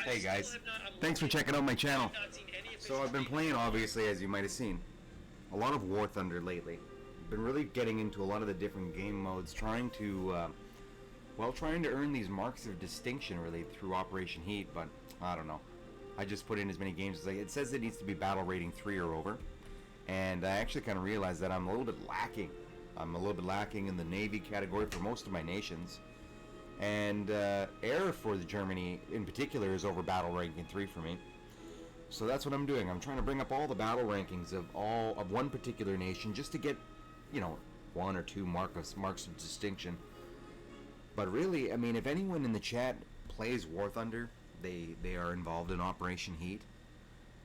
Hey guys, thanks for checking out my channel. So I've been playing, obviously, as you might have seen, a lot of War Thunder lately. Been really getting into a lot of the different game modes, trying to earn these marks of distinction really through Operation Heat, but I don't know. I just put in as many games as it says it needs to be battle rating 3 or over, and I actually kind of realized that I'm a little bit lacking. I'm a little bit lacking in the Navy category for most of my nations. And air for the Germany in particular is over battle ranking 3 for me. So that's what I'm doing. I'm trying to bring up all the battle rankings of one particular nation just to get, one or two marks of distinction. But really, I mean, if anyone in the chat plays War Thunder, they are involved in Operation Heat.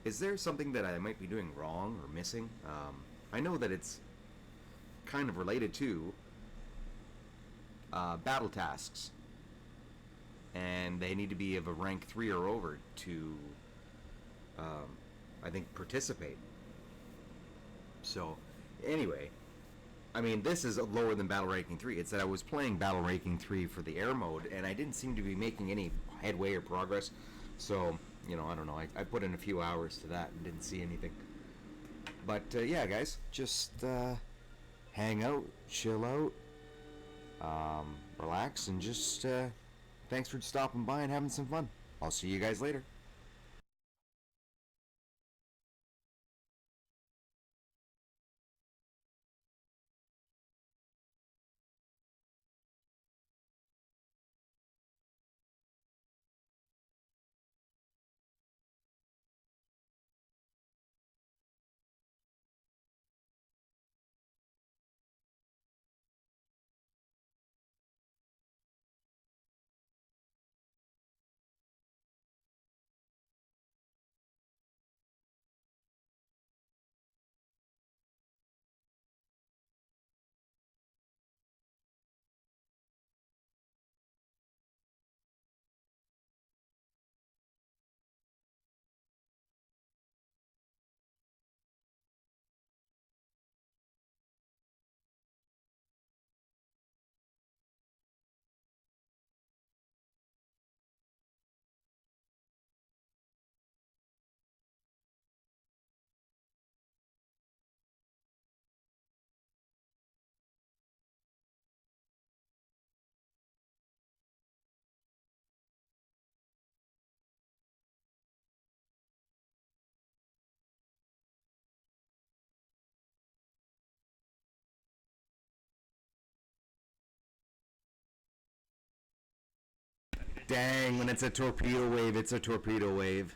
Is there something that I might be doing wrong or missing? I know that it's kind of related to battle tasks, and they need to be of a rank 3 or over to, I think, participate. So, anyway, I mean, this is lower than battle ranking 3. It's that I was playing battle ranking 3 for the air mode, and I didn't seem to be making any headway or progress. So, I don't know. I put in a few hours to that and didn't see anything. But, yeah, guys, just hang out, chill out, relax, and just thanks for stopping by and having some fun. I'll see you guys later. Dang, when it's a torpedo wave, it's a torpedo wave.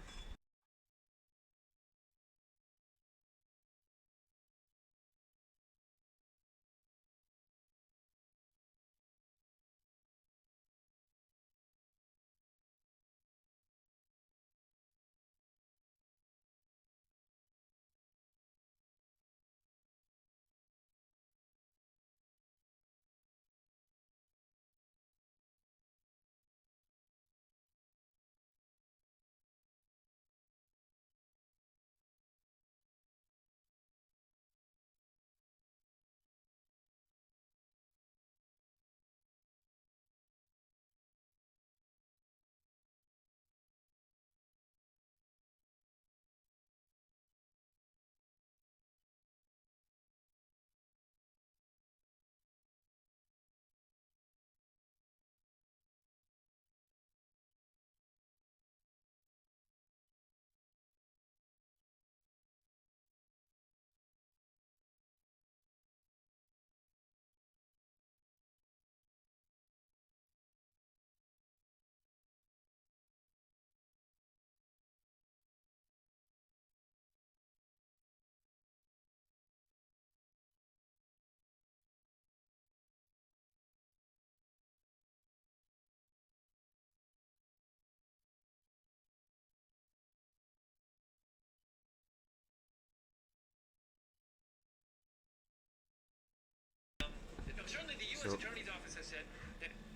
So,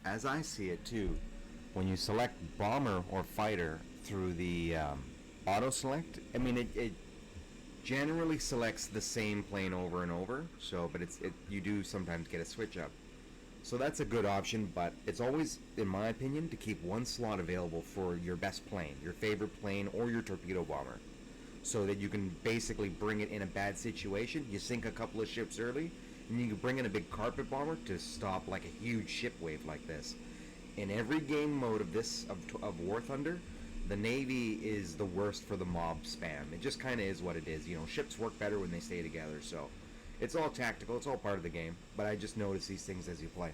as I see it too, when you select bomber or fighter through the auto select, I mean it generally selects the same plane over and over. So, but you do sometimes get a switch up. So that's a good option, but it's always, in my opinion, to keep one slot available for your best plane, your favorite plane, or your torpedo bomber, so that you can basically bring it in a bad situation. You sink a couple of ships early, and you can bring in a big carpet bomber to stop like a huge ship wave like this. In every game mode of War Thunder, the Navy is the worst for the mob spam. It just kind of is what it is. You know, ships work better when they stay together, so it's all tactical. It's all part of the game. But I just notice these things as you play.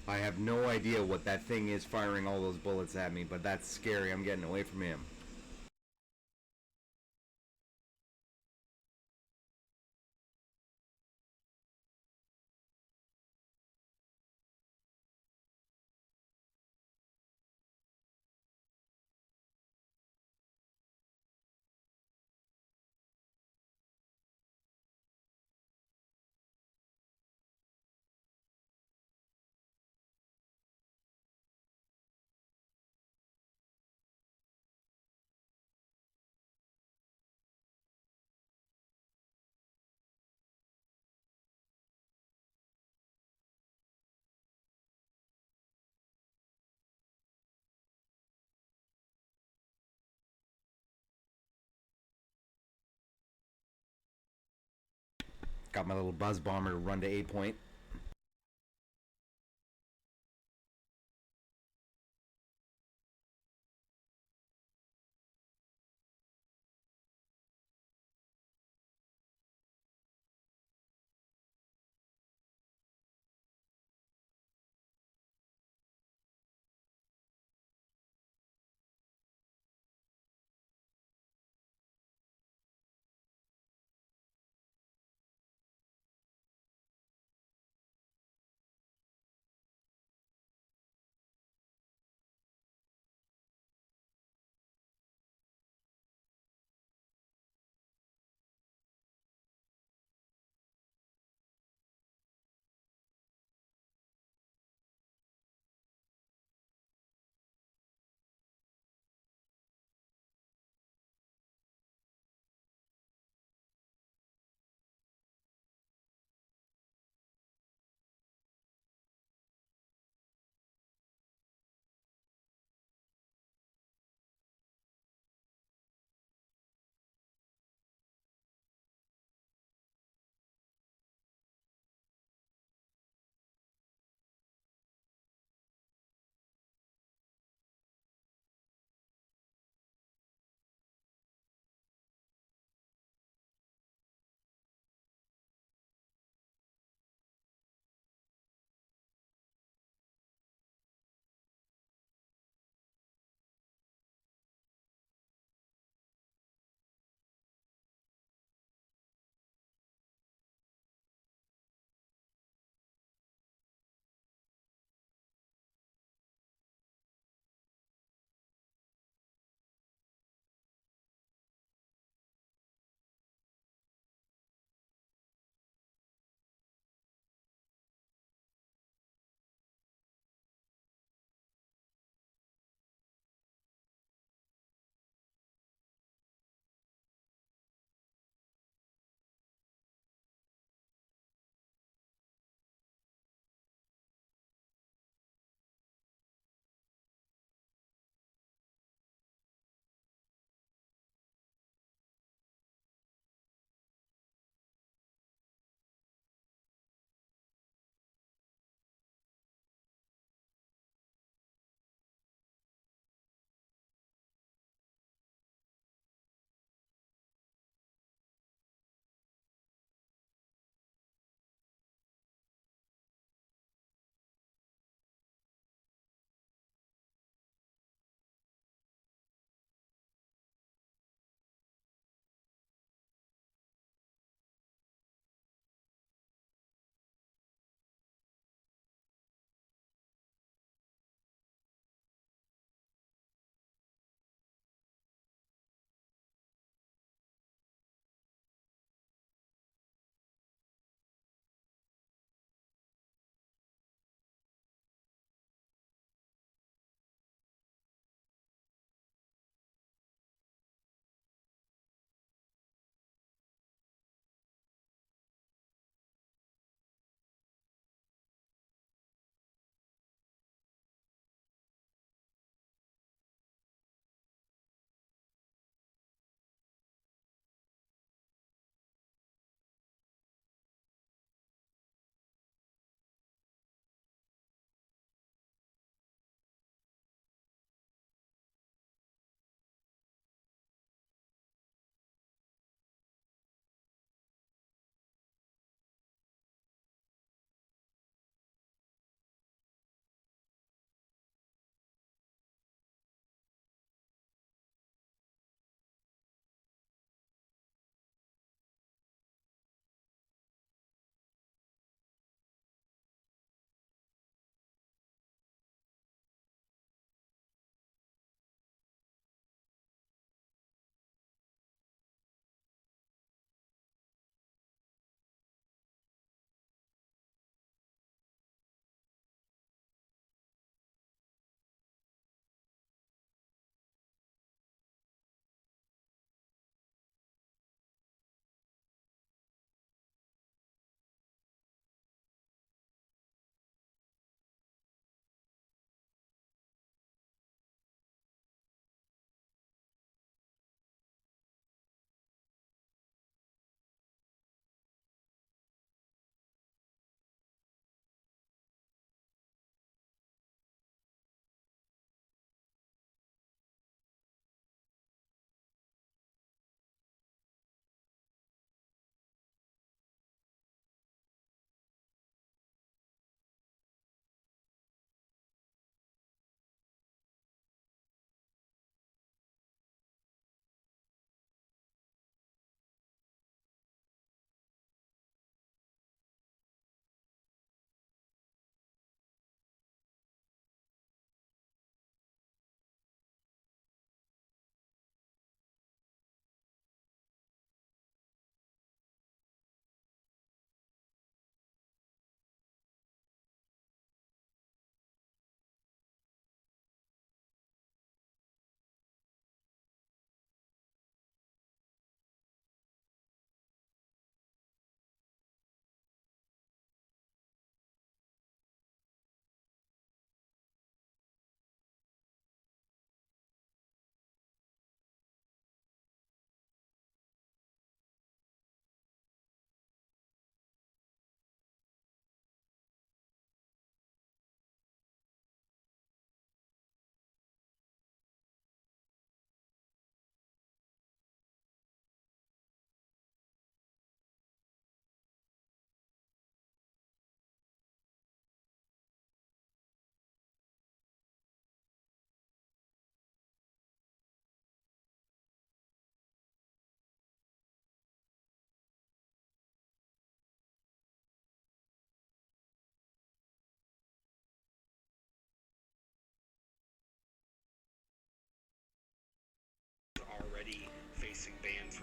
I have no idea what that thing is firing all those bullets at me, but that's scary. I'm getting away from him. Got my little buzz bomber to run to A point.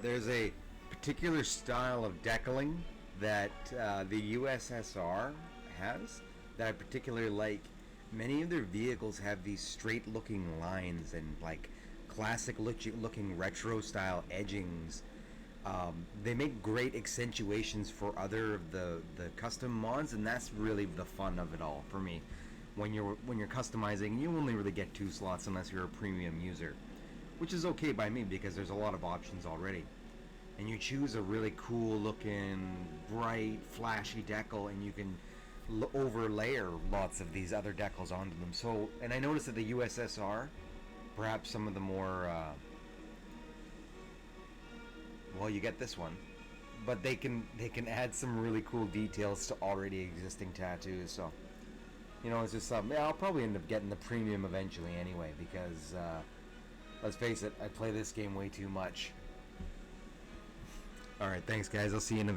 There's a particular style of decaling that the USSR has that I particularly like. Many of their vehicles have these straight looking lines and like classic looking retro style edgings. They make great accentuations for other of the custom mods, and that's really the fun of it all for me. When you're customizing, you only really get 2 slots unless you're a premium user, which is okay by me because there's a lot of options already. And you choose a really cool looking, bright, flashy decal, and you can overlayer lots of these other decals onto them. So, and I noticed that the USSR, perhaps some of the more, well, you get this one, but they can add some really cool details to already existing tattoos. So, it's just something. Yeah, I'll probably end up getting the premium eventually anyway because, let's face it, I play this game way too much. All right, thanks, guys. I'll see you in a.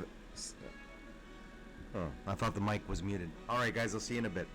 Oh, I thought the mic was muted. All right, guys. I'll see you in a bit.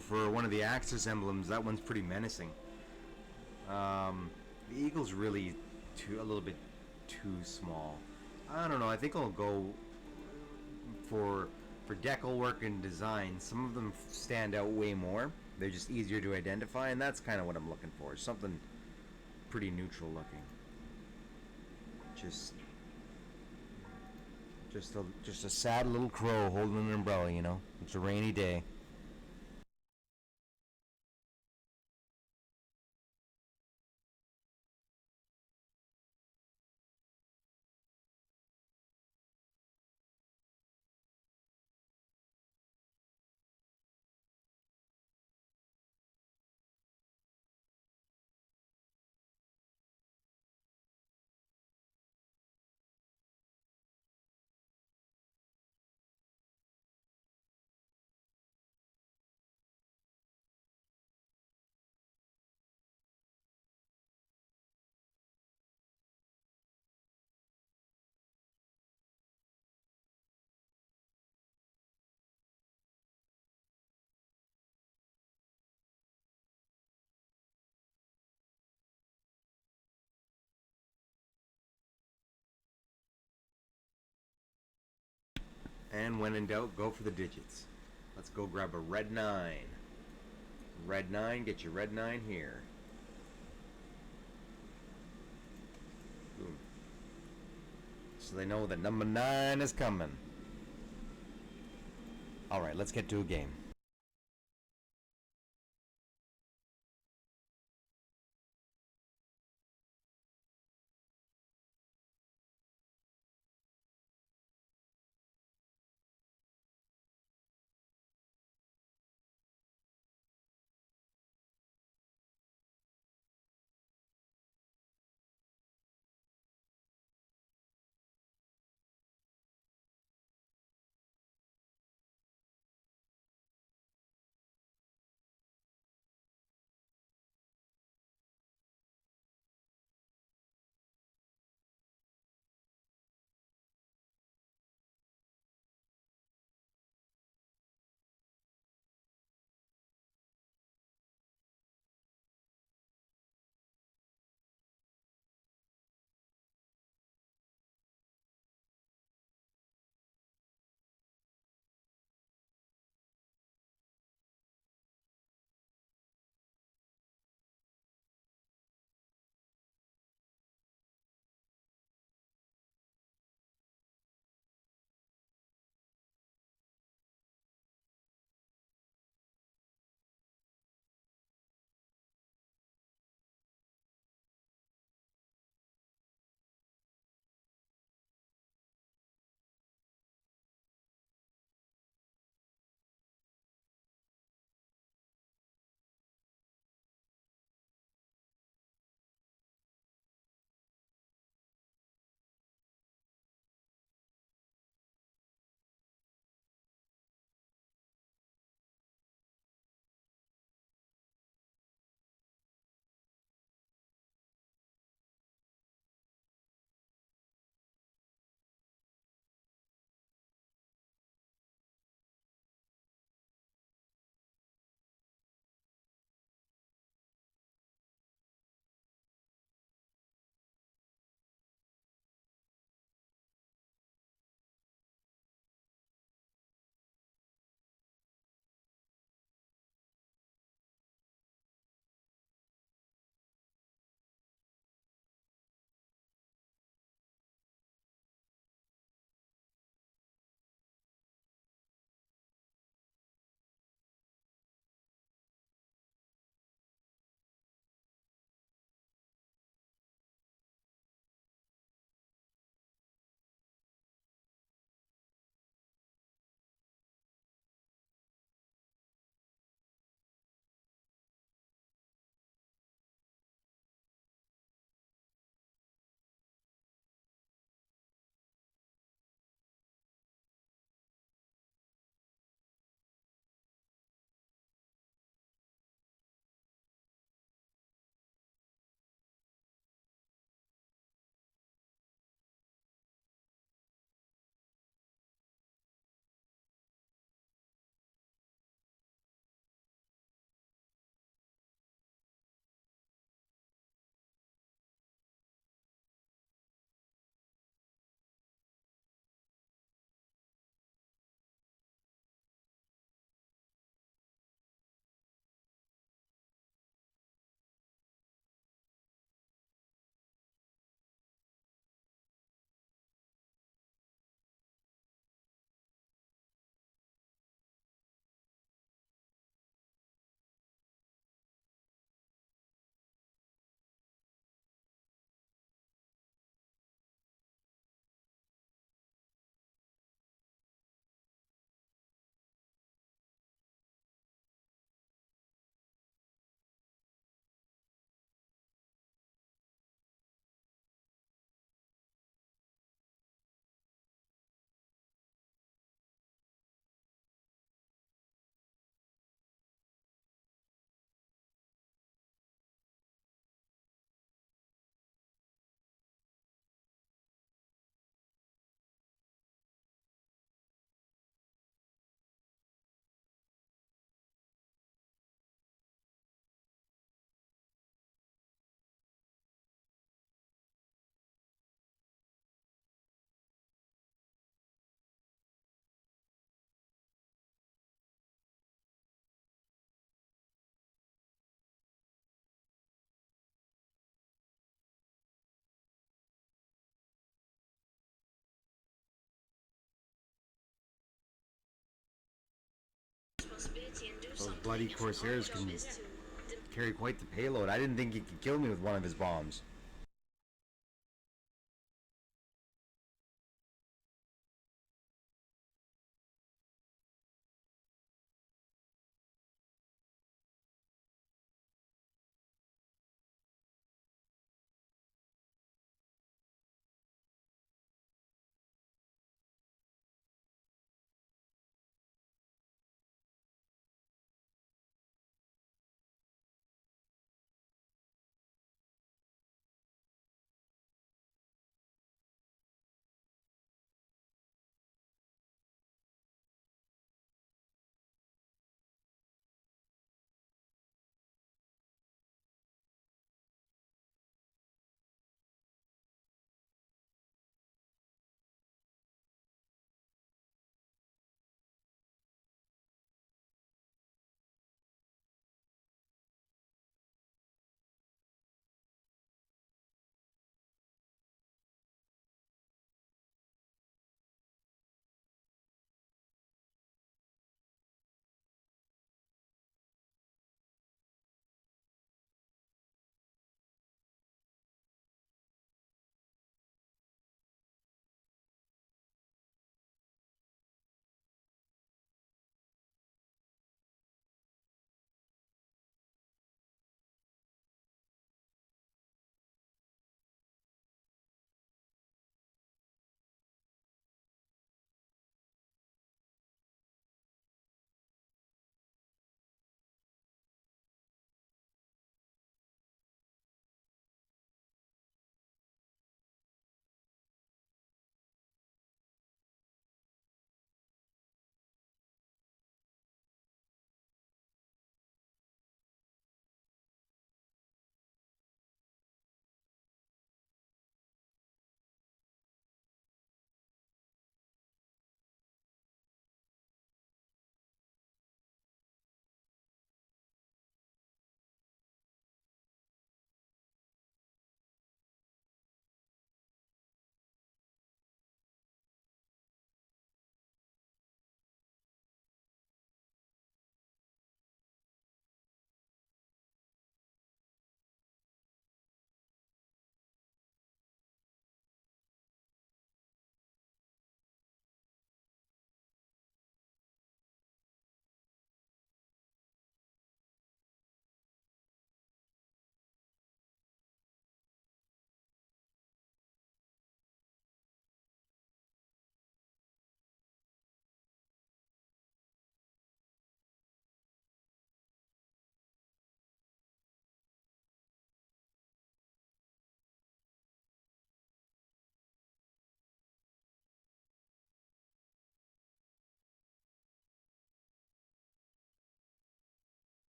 For one of the Axis emblems, that one's pretty menacing. The eagle's really a little bit too small. I don't know. I think I'll go for decal work and design. Some of them stand out way more. They're just easier to identify, and that's kind of what I'm looking for. Something pretty neutral looking. Just just a sad little crow holding an umbrella. It's a rainy day. And when in doubt, go for the digits. Let's go grab a red 9. Red 9, get your red 9 here. Boom. So they know that number 9 is coming. Alright, let's get to a game. Those bloody Corsairs can carry quite the payload. I didn't think he could kill me with one of his bombs.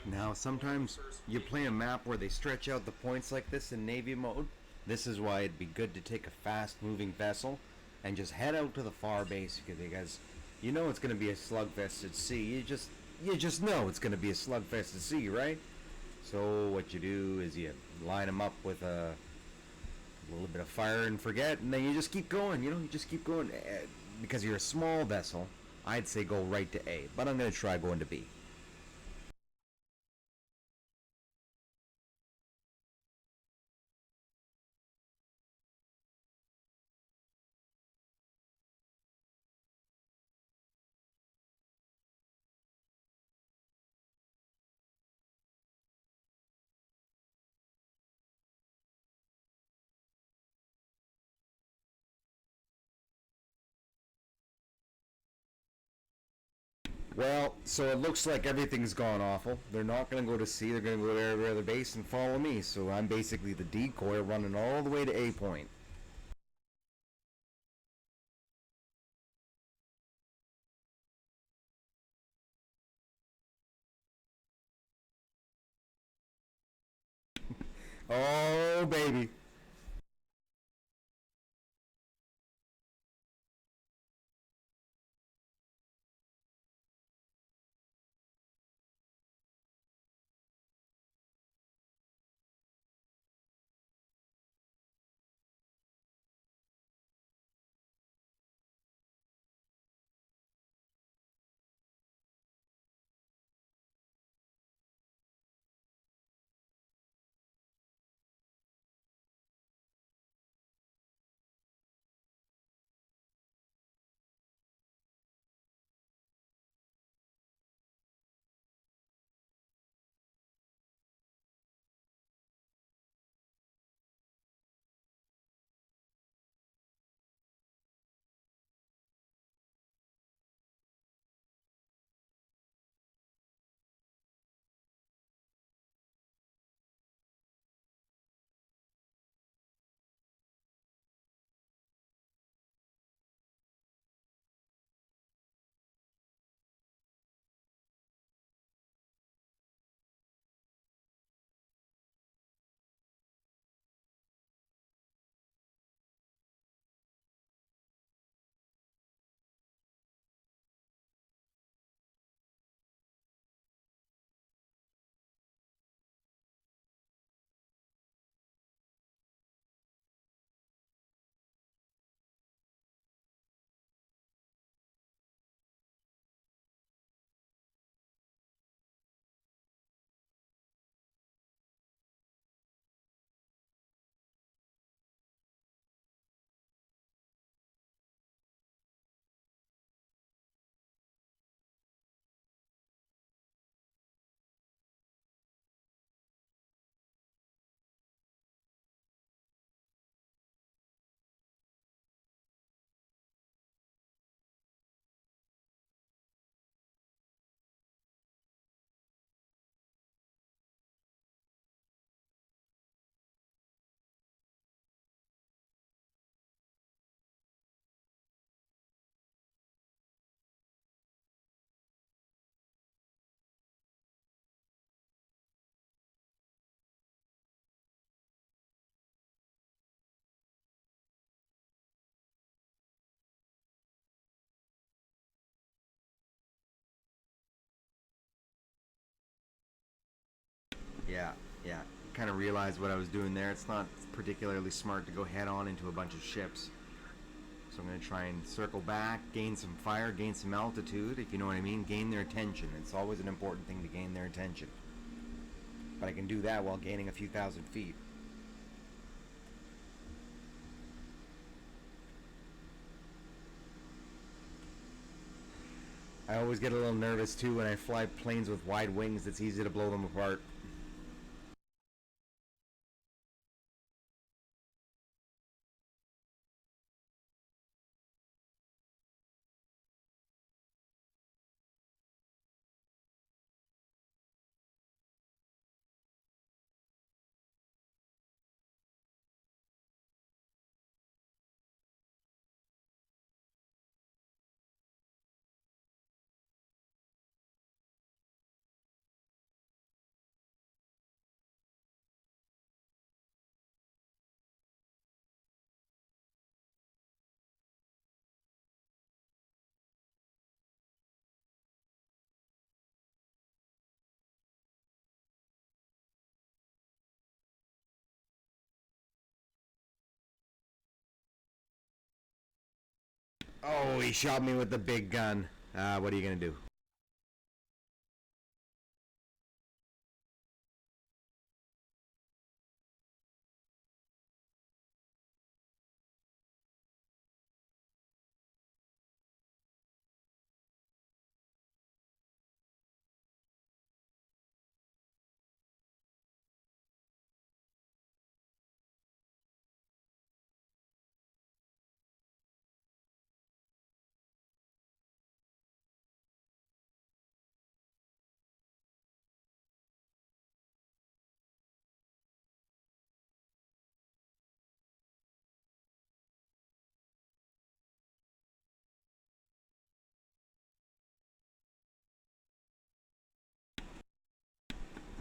Now, sometimes you play a map where they stretch out the points like this in Navy mode. This is why it'd be good to take a fast-moving vessel and just head out to the far base because you know it's going to be a slugfest at sea. You just know it's going to be a slugfest at sea, right? So what you do is you line them up with a little bit of fire and forget, and then you just keep going. You just keep going because you're a small vessel. I'd say go right to A, but I'm going to try going to B. Well, so it looks like everything's gone awful. They're not going to go to C. They're going to go to every other base and follow me. So I'm basically the decoy running all the way to A point. Oh, baby. Yeah, yeah. Kind of realized what I was doing there. It's not particularly smart to go head on into a bunch of ships. So I'm going to try and circle back, gain some fire, gain some altitude, if you know what I mean. Gain their attention. It's always an important thing to gain their attention. But I can do that while gaining a few thousand feet. I always get a little nervous too when I fly planes with wide wings. It's easy to blow them apart. Oh, he shot me with the big gun. What are you gonna do?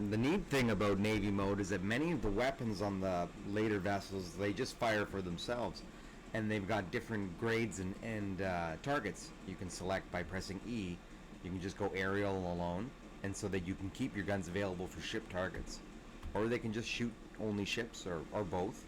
The neat thing about Navy mode is that many of the weapons on the later vessels they just fire for themselves, and they've got different grades and targets you can select by pressing E. You can just go aerial alone, and so that you can keep your guns available for ship targets, or they can just shoot only ships or both.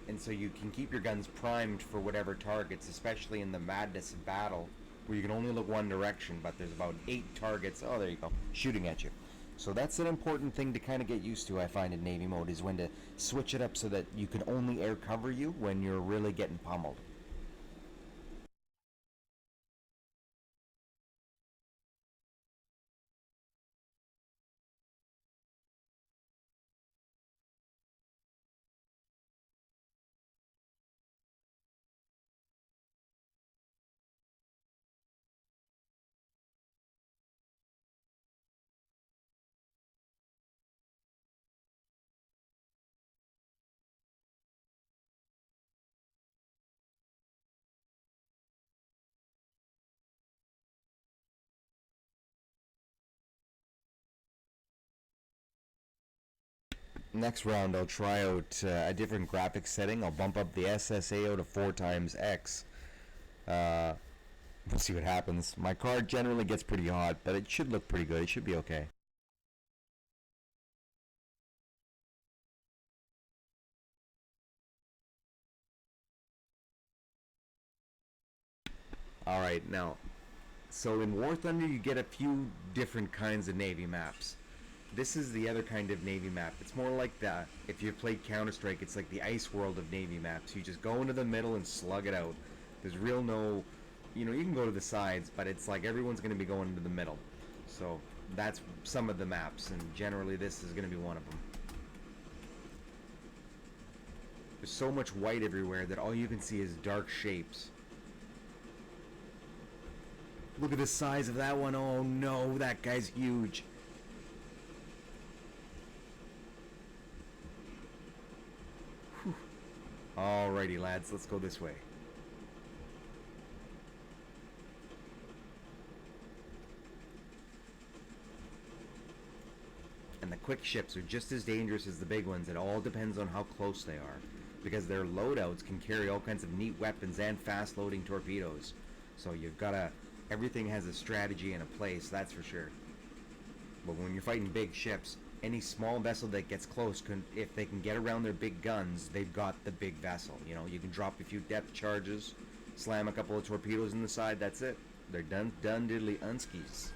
And so you can keep your guns primed for whatever targets, especially in the madness of battle, where you can only look one direction, but there's about 8 targets. Oh, there you go, shooting at you. So that's an important thing to kind of get used to. I find in Navy mode is when to switch it up so that you can only air cover you when you're really getting pummeled. Next round, I'll try out a different graphics setting. I'll bump up the SSAO to 4 times X. Uh, we'll see what happens. My card generally gets pretty hot, but it should look pretty good. It should be okay. All right, now, so in War Thunder, you get a few different kinds of Navy maps. This is the other kind of Navy map. It's more like the, if you've played Counter Strike, it's like the ice world of Navy maps. You just go into the middle and slug it out. There's real no, you can go to the sides, but it's like everyone's going to be going into the middle. So that's some of the maps, and generally this is going to be one of them. There's so much white everywhere that all you can see is dark shapes. Look at the size of that one. Oh no, that guy's huge. Alrighty, lads, let's go this way. And the quick ships are just as dangerous as the big ones. It all depends on how close they are, because their loadouts can carry all kinds of neat weapons and fast loading torpedoes. So you've gotta, everything has a strategy and a place, that's for sure. But when you're fighting big ships, any small vessel that gets close, if they can get around their big guns, they've got the big vessel. You can drop a few depth charges, slam a couple of torpedoes in the side, that's it. They're done diddly unskis.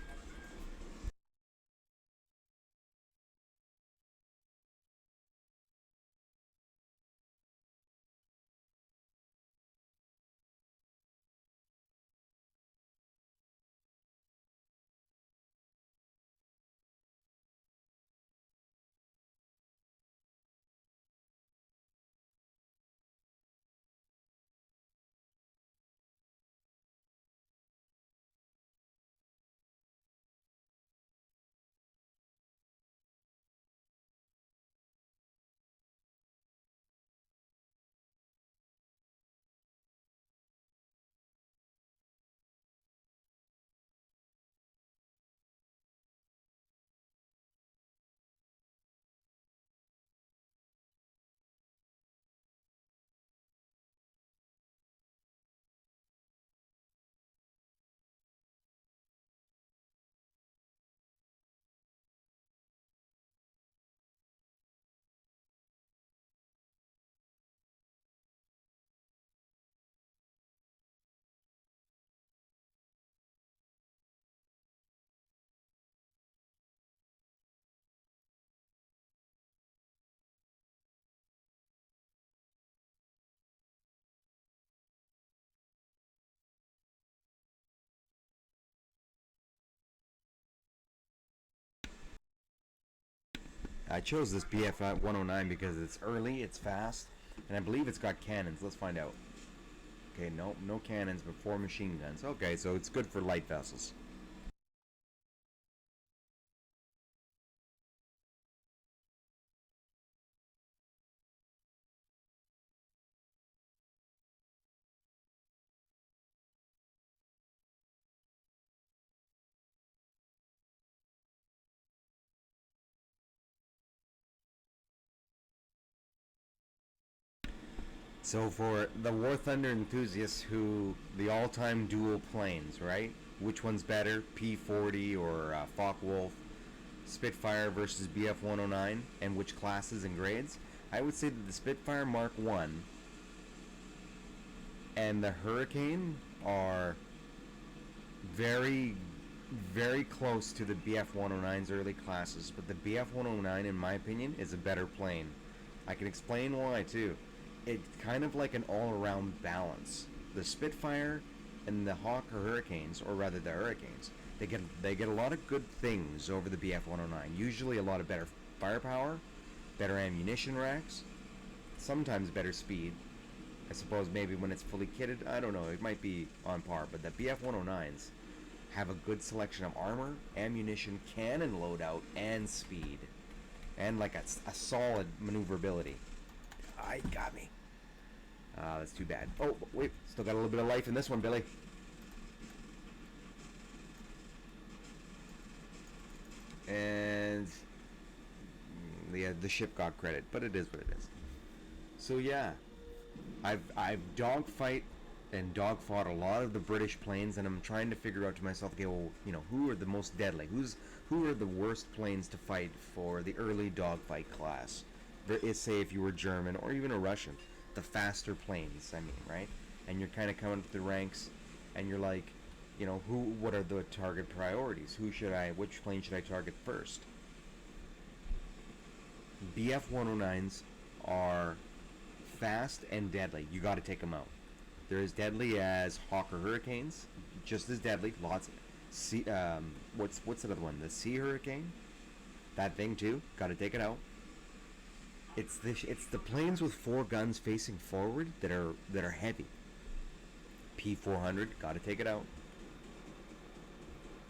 I chose this BF 109 because it's early, it's fast, and I believe it's got cannons. Let's find out. Okay, no cannons, but 4 machine guns. Okay, so it's good for light vessels. So for the War Thunder enthusiasts who the all-time dual planes, right? Which one's better, P-40 or Focke-Wulf, Spitfire versus BF-109, and which classes and grades? I would say that the Spitfire Mark 1 and the Hurricane are very, very close to the BF-109's early classes, but the BF-109, in my opinion, is a better plane. I can explain why, too. It's kind of like an all-around balance. The Spitfire and the Hawk or Hurricanes, or rather the Hurricanes, they get a lot of good things over the BF-109. Usually a lot of better firepower, better ammunition racks, sometimes better speed. I suppose maybe when it's fully kitted, I don't know, it might be on par, but the BF-109s have a good selection of armor, ammunition, cannon loadout, and speed. And like a solid maneuverability. I got me. That's too bad. Oh, wait, still got a little bit of life in this one, Billy. And the ship got credit, but it is what it is. So yeah, I've dogfight and dogfought a lot of the British planes, and I'm trying to figure out to myself, okay, well, you know, who are the most deadly? Who are the worst planes to fight for the early dogfight class? Say if you were German or even a Russian, the faster planes, I mean, right? And you're kind of coming up the ranks, and you're like, you know, what are the target priorities? Which plane should I target first? BF-109s are fast and deadly. You got to take them out. They're as deadly as Hawk or Hurricanes, just as deadly. Lots. What's the other one? The Sea Hurricane. That thing too. Got to take it out. It's the planes with 4 guns facing forward that are heavy. P400. Got to take it out.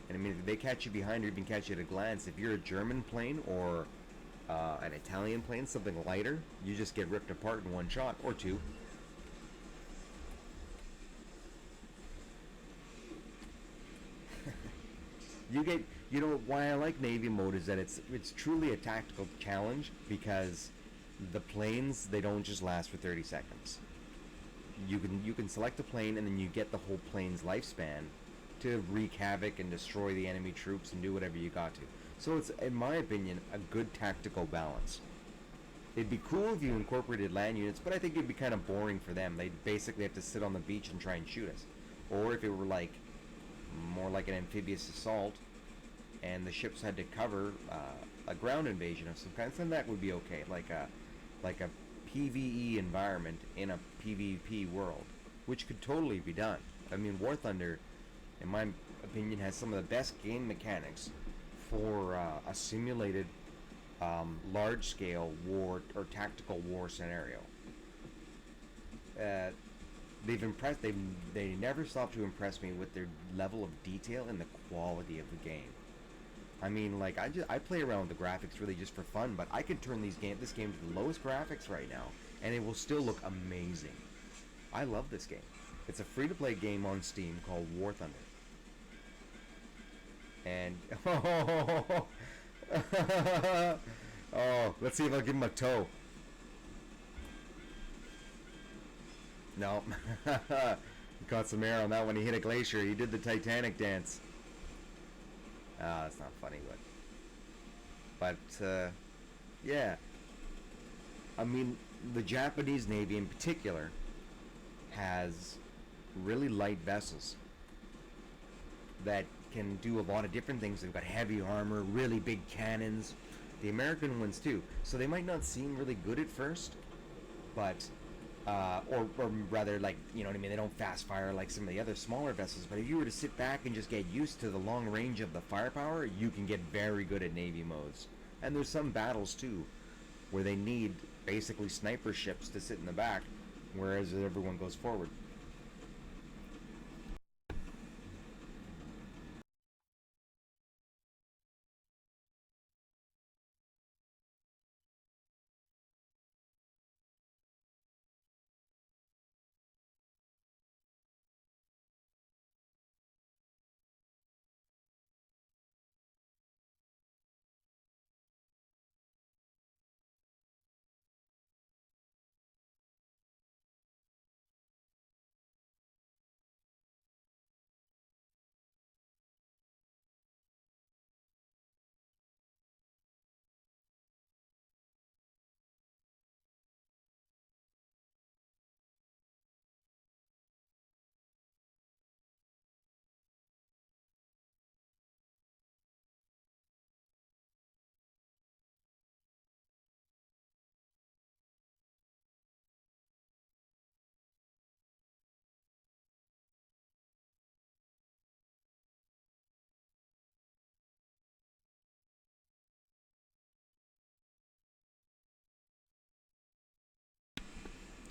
And I mean, if they catch you behind or even catch you at a glance, if you're a German plane or an Italian plane, something lighter, you just get ripped apart in one shot or two. You know why I like Navy mode is that it's truly a tactical challenge, because the planes, they don't just last for 30 seconds. You can select a plane and then you get the whole plane's lifespan to wreak havoc and destroy the enemy troops and do whatever you got to. So it's, in my opinion, a good tactical balance. It'd be cool if you incorporated land units, but I think it'd be kind of boring for them. They'd basically have to sit on the beach and try and shoot us. Or if it were like more like an amphibious assault and the ships had to cover a ground invasion of some kind, then that would be okay. Like a PvE environment in a PvP world, which could totally be done. I mean, War Thunder, in my opinion, has some of the best game mechanics for a simulated large-scale war or tactical war scenario. They never stop to impress me with their level of detail and the quality of the game. I mean, like, I play around with the graphics really just for fun, but I could turn this game to the lowest graphics right now, and it will still look amazing. I love this game. It's a free-to-play game on Steam called War Thunder. And oh, let's see if I'll give him a toe. No, he caught some air on that one. He hit a glacier. He did the Titanic dance. That's not funny, but yeah. I mean, the Japanese Navy in particular has really light vessels that can do a lot of different things. They've got heavy armor, really big cannons. The American ones too. So they might not seem really good at first, but or rather, like, you know what I mean, they don't fast fire like some of the other smaller vessels, but if you were to sit back and just get used to the long range of the firepower, you can get very good at Navy modes. And there's some battles too where they need basically sniper ships to sit in the back, whereas everyone goes forward.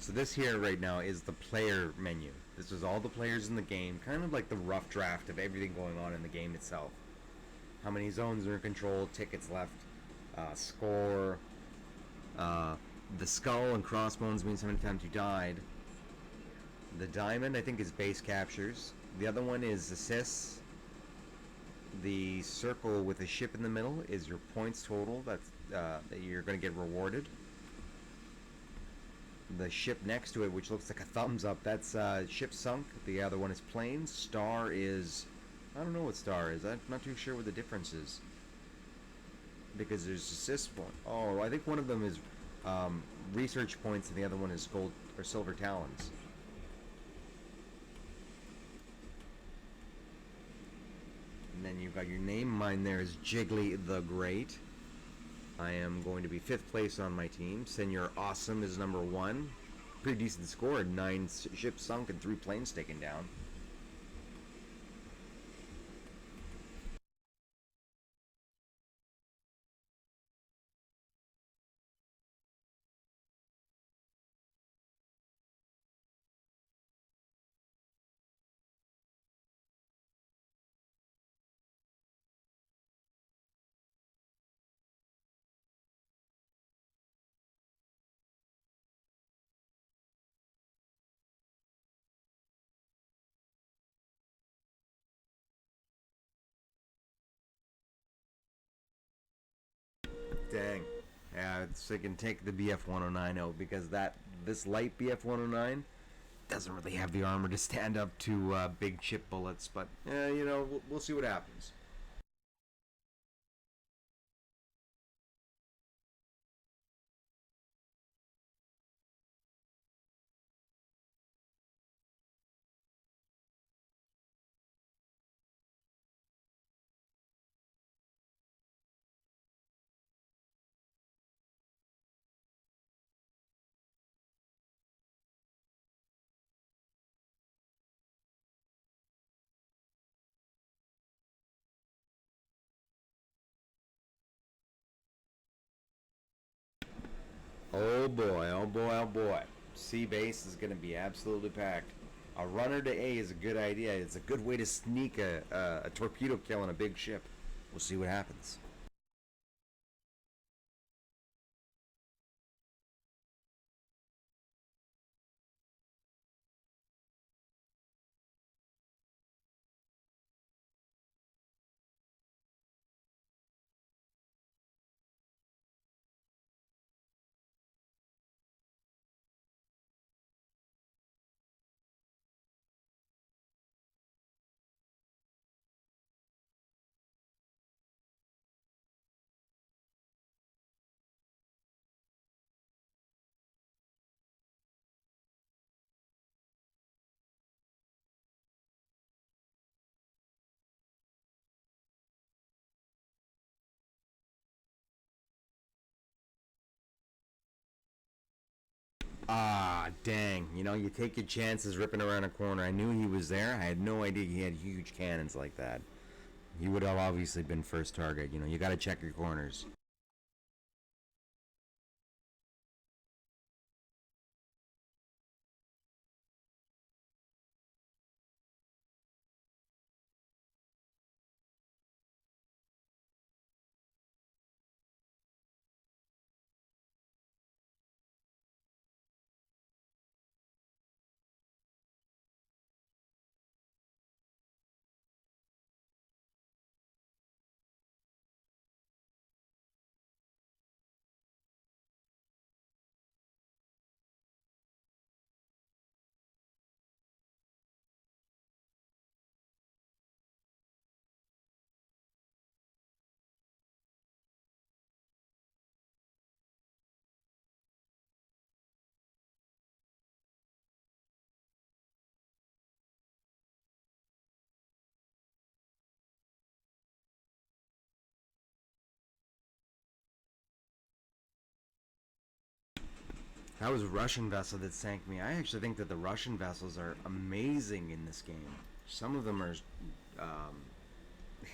So this here right now is the player menu. This is all the players in the game, kind of like the rough draft of everything going on in the game itself. How many zones are in control, tickets left, score, the skull and crossbones means how many times you died. The diamond, I think, is base captures. The other one is assists. The circle with a ship in the middle is your points total that you're going to get rewarded. The ship next to it, which looks like a thumbs up, that's ship sunk. The other one is planes. Star is, I don't know what star is. I'm not too sure what the difference is, because there's assist point. Oh, I think one of them is research points, and the other one is gold or silver talons. And then you've got your name. Mine there is Jiggly the Great. I am going to be 5th place on my team. Senor Awesome is number 1. Pretty decent score. 9 ships sunk and 3 planes taken down. Dang. Yeah, so I can take the BF-109 out, because this light BF-109 doesn't really have the armor to stand up to big chip bullets, but we'll see what happens. Oh boy, oh boy, oh boy. C base is going to be absolutely packed. A runner to A is a good idea. It's a good way to sneak a torpedo kill on a big ship. We'll see what happens. Ah, dang. You take your chances ripping around a corner. I knew he was there. I had no idea he had huge cannons like that. He would have obviously been first target. You got to check your corners. That was a Russian vessel that sank me. I actually think that the Russian vessels are amazing in this game. Some of them are, um,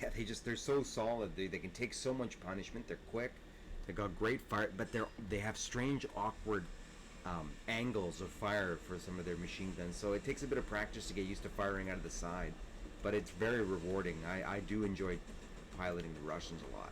yeah, they're so solid. They can take so much punishment. They're quick. They got great fire, but they have strange, awkward angles of fire for some of their machine guns. So it takes a bit of practice to get used to firing out of the side, but it's very rewarding. I do enjoy piloting the Russians a lot.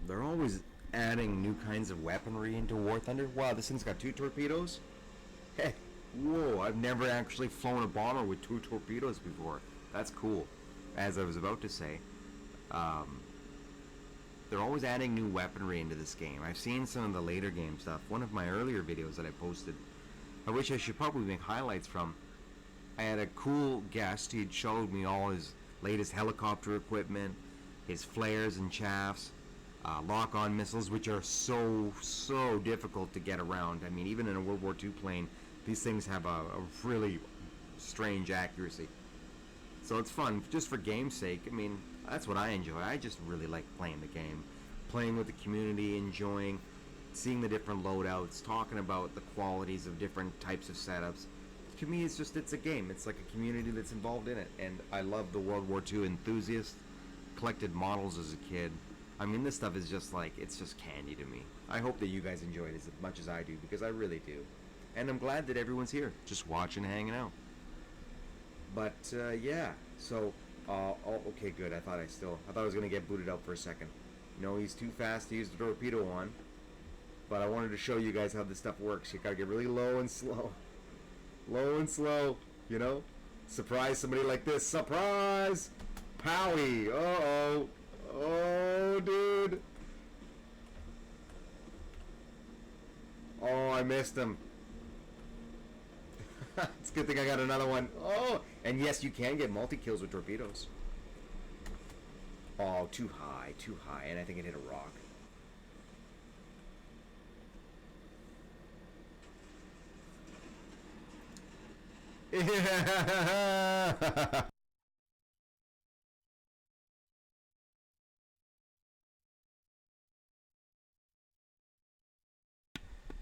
They're always adding new kinds of weaponry into War Thunder. Wow, this thing's got 2 torpedoes? Hey, whoa, I've never actually flown a bomber with 2 torpedoes before. That's cool. As I was about to say, um, they're always adding new weaponry into this game. I've seen some of the later game stuff. One of my earlier videos that I posted, I wish I should probably make highlights from. I had a cool guest. He'd showed me all his latest helicopter equipment, his flares and shafts, lock-on missiles, which are so difficult to get around. I mean, even in a World War II plane, these things have a really strange accuracy. So it's fun, just for game's sake. I mean, that's what I enjoy. I just really like playing the game, playing with the community, enjoying, seeing the different loadouts, talking about the qualities of different types of setups. To me, it's a game. It's like a community that's involved in it, and I love the World War II enthusiast. Collected models as a kid. I mean, this stuff is just like, it's just candy to me. I hope that you guys enjoy it as much as I do, because I really do. And I'm glad that everyone's here, just watching, hanging out. But yeah, so oh, okay, good. I thought I was gonna get booted out for a second. No, he's too fast to use the torpedo on. But I wanted to show you guys how this stuff works. You gotta get really low and slow, low and slow. You know, surprise somebody like this. Surprise, Powie. Uh oh, dude. Oh, I missed him. It's a good thing I got another one. Oh, and yes, you can get multi-kills with torpedoes. Oh, too high, and I think it hit a rock.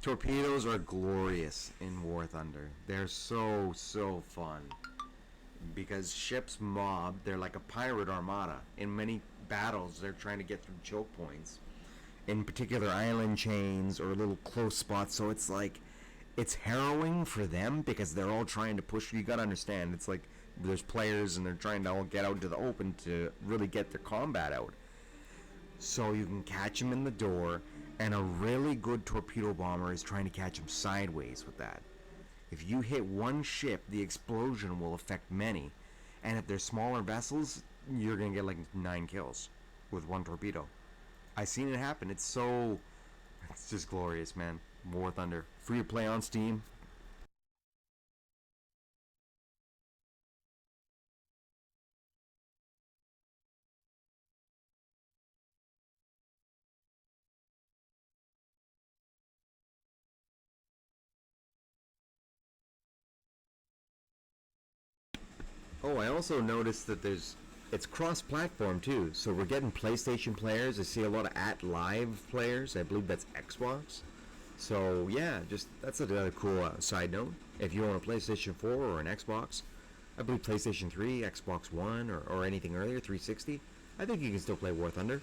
Torpedoes are glorious in War Thunder. They're so fun. Because ships mob, they're like a pirate armada. In many battles, they're trying to get through choke points. In particular, island chains or little close spots. So it's like, it's harrowing for them because they're all trying to push. You gotta understand, it's like there's players and they're trying to all get out into the open to really get their combat out. So you can catch them in the door, and a really good torpedo bomber is trying to catch them sideways with that. If you hit one ship, the explosion will affect many. And if they're smaller vessels, you're going to get like 9 kills with one torpedo. I seen it happen. It's just glorious, man. War Thunder. Free to play on Steam. Oh, I also noticed that it's cross-platform too. So we're getting PlayStation players. I see a lot of @Live players. I believe that's Xbox. So yeah, just that's another cool side note. If you own a PlayStation 4 or an Xbox, I believe PlayStation 3, Xbox One, or anything earlier, 360, I think you can still play War Thunder.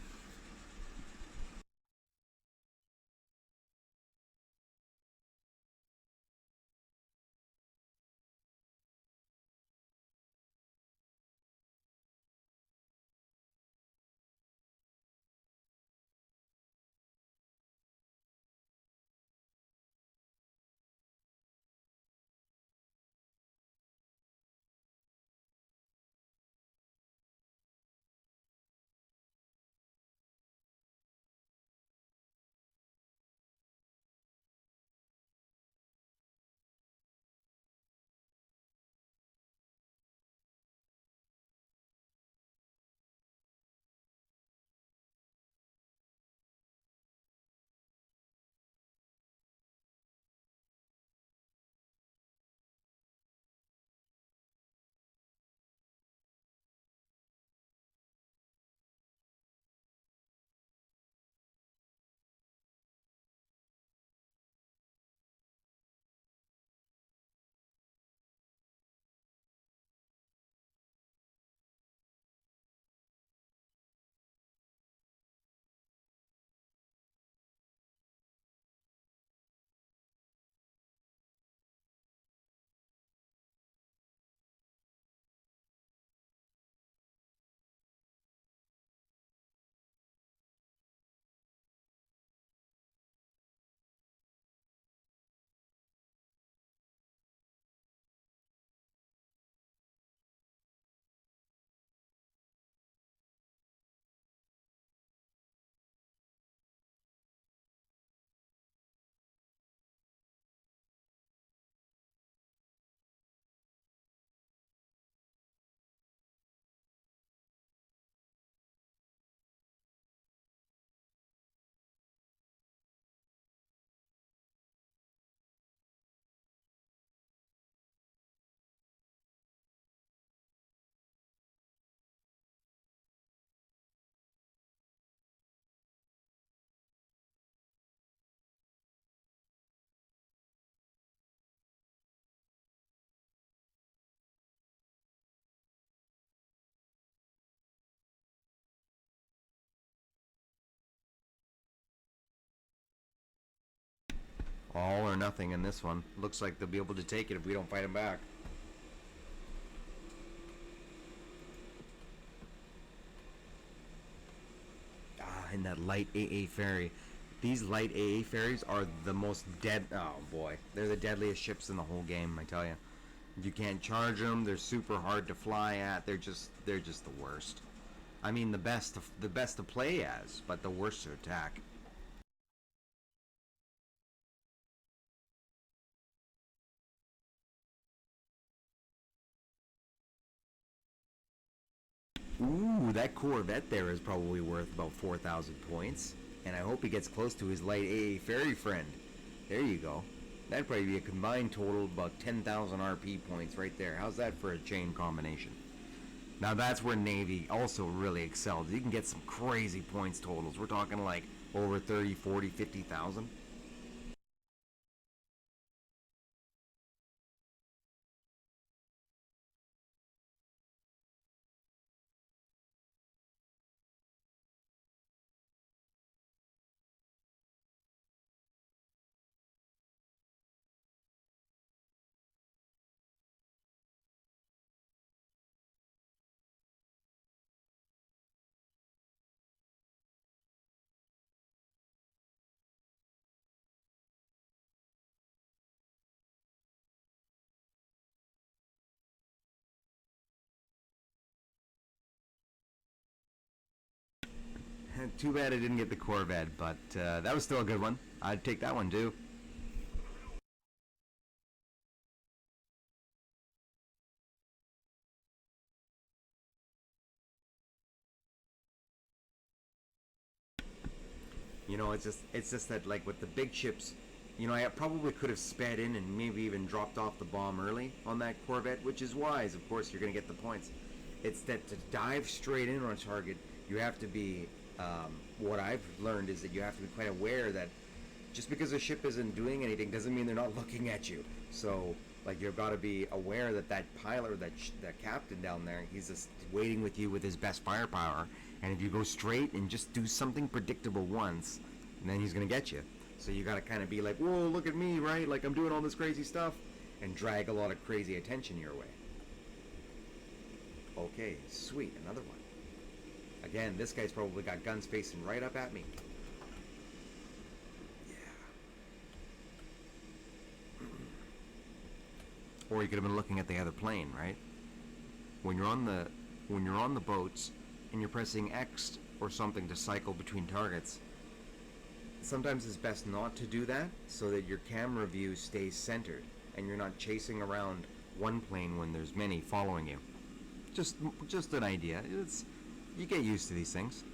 All or nothing in this one. Looks like they'll be able to take it if we don't fight them back. And that light AA ferry. These light AA ferries are the most dead. Oh boy, they're the deadliest ships in the whole game. I tell you, you can't charge them. They're super hard to fly at. They're just the worst. I mean, the best to play as, but the worst to attack. Ooh, that Corvette there is probably worth about 4,000 points. And I hope he gets close to his light AA ferry friend. There you go. That'd probably be a combined total of about 10,000 RP points right there. How's that for a chain combination? Now that's where Navy also really excels. You can get some crazy points totals. We're talking like over 30, 40, 50,000. Too bad I didn't get the Corvette, but that was still a good one. I'd take that one too. It's just that like with the big ships, I probably could have sped in and maybe even dropped off the bomb early on that Corvette, which is wise. Of course, you're going to get the points. It's that to dive straight in on a target, you have to be. What I've learned is that you have to be quite aware that just because a ship isn't doing anything doesn't mean they're not looking at you. So, like, you've got to be aware that that pilot or that captain down there, he's just waiting with you with his best firepower. And if you go straight and just do something predictable once, then he's going to get you. So you got to kind of be like, whoa, look at me, right? Like, I'm doing all this crazy stuff. And drag a lot of crazy attention your way. Okay, sweet, another one. Again, this guy's probably got guns facing right up at me. Yeah. Or you could have been looking at the other plane, right? When you're on the boats and you're pressing X or something to cycle between targets, sometimes it's best not to do that so that your camera view stays centered and you're not chasing around one plane when there's many following you. Just an idea. You get used to these things.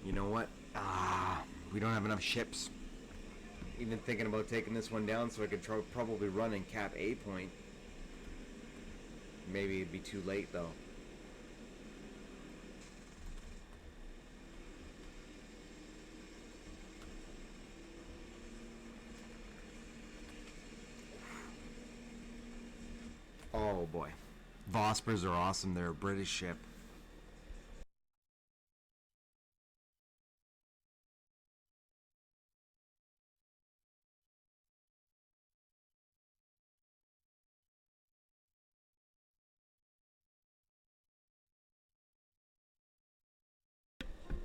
You know what? We don't have enough ships. Even thinking about taking this one down so I could probably run and cap A point. Maybe it'd be too late though. Oh boy. Vospers are awesome. They're a British ship.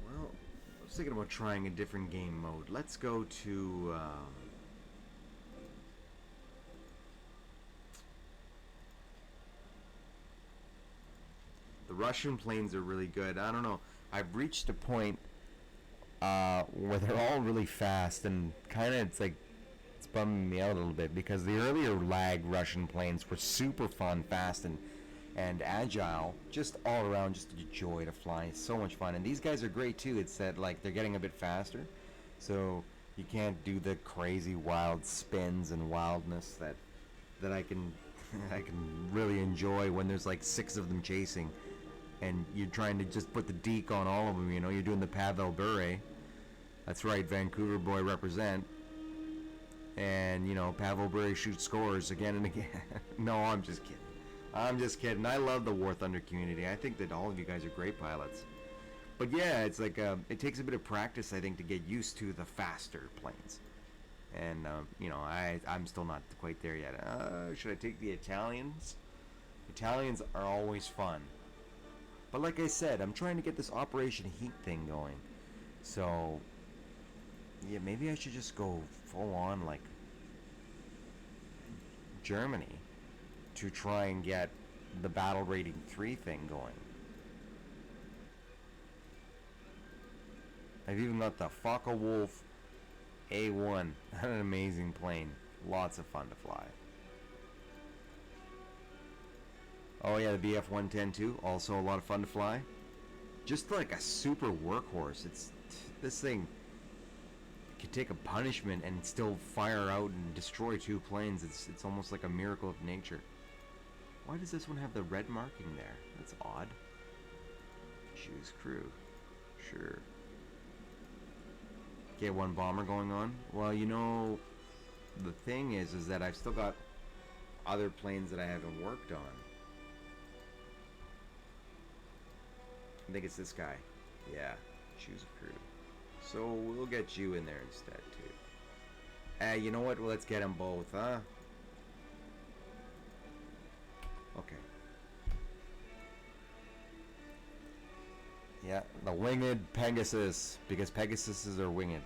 Well, I was thinking about trying a different game mode. Let's go to... the Russian planes are really good. I don't know. I've reached a point where they're all really fast and kind of it's bumming me out a little bit because the earlier lag Russian planes were super fun, fast, and agile, just all around, just a joy to fly. It's so much fun, and these guys are great too. It's that like they're getting a bit faster, so you can't do the crazy wild spins and wildness that I can I can really enjoy when there's like 6 of them chasing. And you're trying to just put the deke on all of them, you know. You're doing the Pavel Bure. That's right, Vancouver boy represent. And, you know, Pavel Bure shoots scores again and again. No, I'm just kidding. I'm just kidding. I love the War Thunder community. I think that all of you guys are great pilots. But yeah, it's like, it takes a bit of practice, I think, to get used to the faster planes. And, you know, I'm still not quite there yet. Should I take the Italians? Italians are always fun. But like I said, I'm trying to get this Operation Heat thing going. So, yeah, maybe I should just go full on like Germany to try and get the Battle Rating 3 thing going. I've even got the Focke-Wulf A1. An amazing plane. Lots of fun to fly. Oh yeah, the BF-110 too. Also a lot of fun to fly. Just like a super workhorse. This thing can take a punishment and still fire out and destroy 2 planes. It's almost like a miracle of nature. Why does this one have the red marking there? That's odd. Choose crew. Sure. Okay, 1 bomber going on. Well, you know, the thing is that I've still got other planes that I haven't worked on. I think it's this guy. Yeah, choose a crew. So we'll get you in there instead too. You know what? Well, let's get them both, huh? Okay. Yeah, the winged Pegasus, because Pegasuses are winged.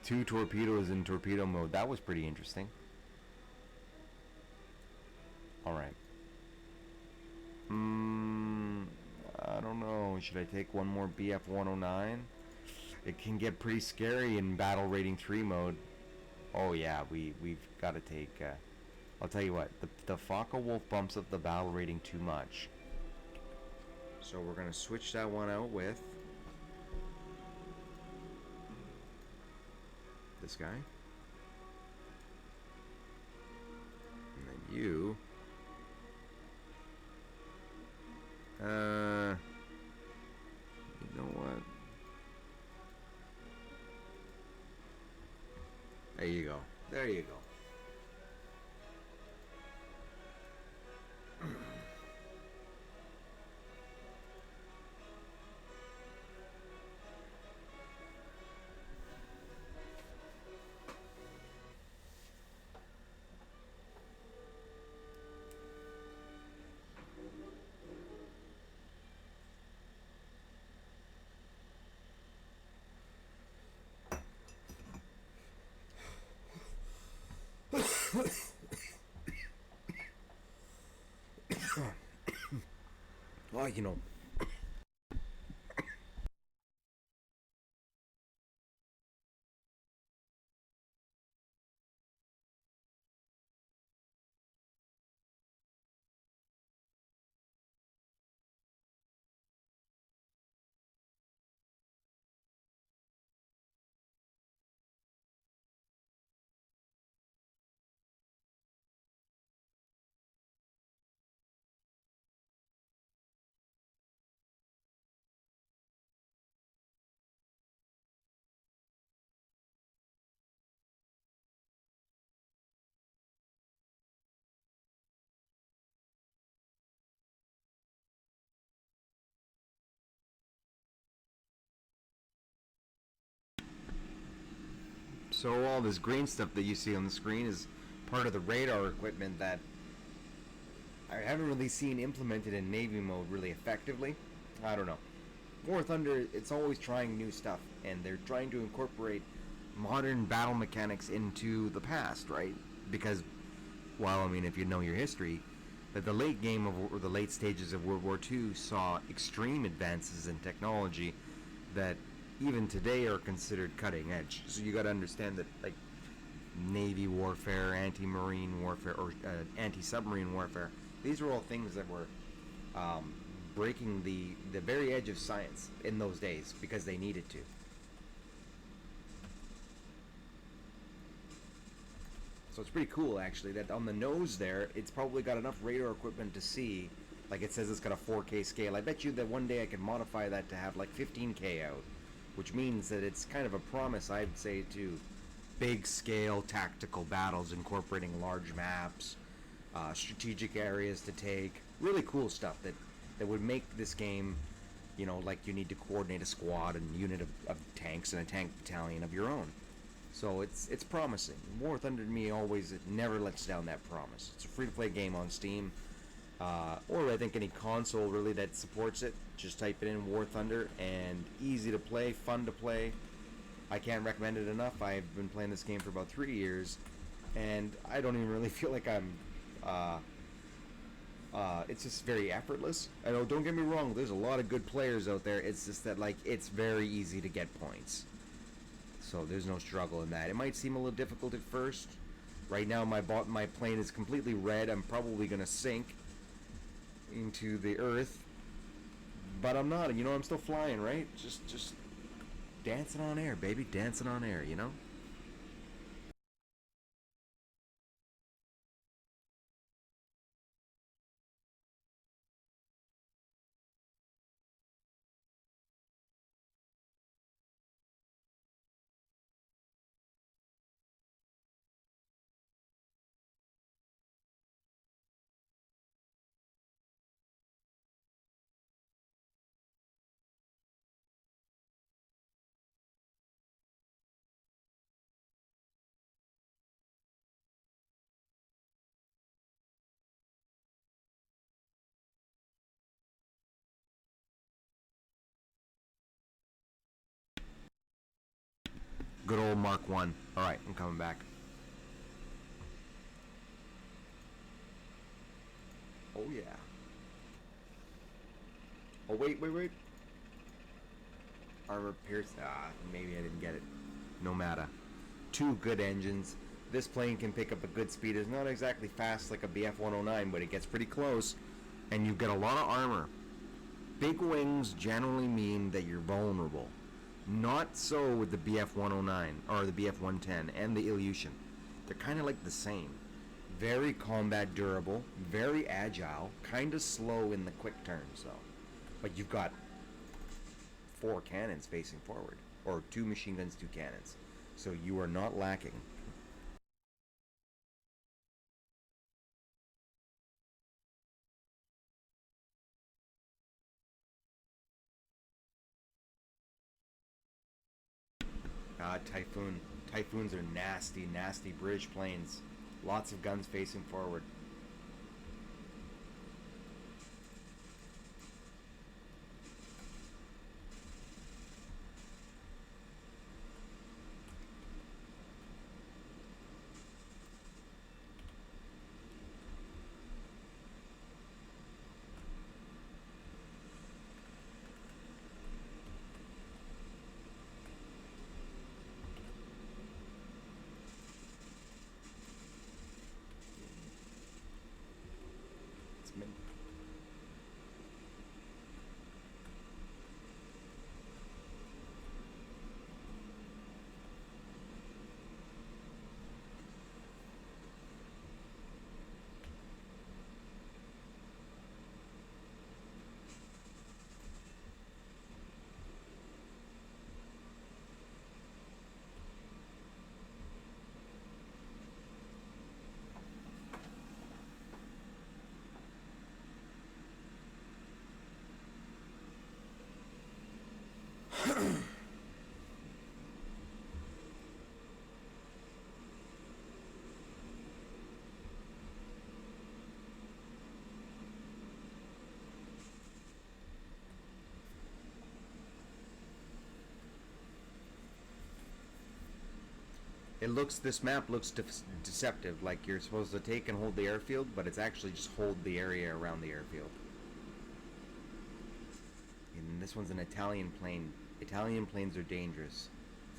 2 torpedoes in torpedo mode. That was pretty interesting. Alright. I don't know. should I take one more BF-109? It can get pretty scary in battle rating 3 mode. Oh yeah, we've got to take... I'll tell you what, the Focke-Wulf bumps up the battle rating too much. So we're going to switch that one out with... this guy. And then you... you know what? There you go. There you go. Well, you know. So all this green stuff that you see on the screen is part of the radar equipment that I haven't really seen implemented in Navy mode really effectively. I don't know. War Thunder, it's always trying new stuff, and they're trying to incorporate modern battle mechanics into the past, right? Because, well, I mean, if you know your history, that the late game of, or the late stages of World War II saw extreme advances in technology that even today are considered cutting edge. So you got to understand that, like, Navy warfare, anti-marine warfare, or anti-submarine warfare, these were all things that were breaking the very edge of science in those days because they needed to. So it's pretty cool, actually, that on the nose there, it's probably got enough radar equipment to see, like it says it's got a 4K scale. I bet you that one day I can modify that to have like 15K out, which means that it's kind of a promise, I'd say, to big scale tactical battles incorporating large maps, strategic areas to take, really cool stuff that would make this game, you know, like you need to coordinate a squad and unit of tanks and a tank battalion of your own. So it's promising. War Thunder to me always, it never lets down that promise. It's a free-to-play game on Steam, or I think any console really that supports it. Just type it in, War Thunder, and easy to play, fun to play. I can't recommend it enough. I've been playing this game for about 3 years, and I don't even really feel like I'm it's just very effortless. I know, don't get me wrong, there's a lot of good players out there. It's just that, like, it's very easy to get points. So there's no struggle in that. It might seem a little difficult at first. Right now my plane is completely red. I'm probably going to sink into the earth. But I'm not. You know, I'm still flying, right? Just dancing on air, baby. Dancing on air, you know? Good old Mark 1. Alright, I'm coming back. Oh, yeah. Oh, wait. armor pierce. Maybe I didn't get it. No matter. Two good engines. This plane can pick up a good speed. It's not exactly fast like a BF-109, but it gets pretty close. And you've got a lot of armor. Big wings generally mean that you're vulnerable. Not so with the BF-109 or the BF-110 and the Ilyushin. They're kind of like the same. Very combat durable, very agile, kind of slow in the quick turns though. But you've got 4 cannons facing forward, or 2 machine guns, 2 cannons. So you are not lacking. Typhoon. Typhoons are nasty, nasty British planes. Lots of guns facing forward. This map looks deceptive, like you're supposed to take and hold the airfield, but it's actually just hold the area around the airfield. And this one's an Italian plane. Italian planes are dangerous.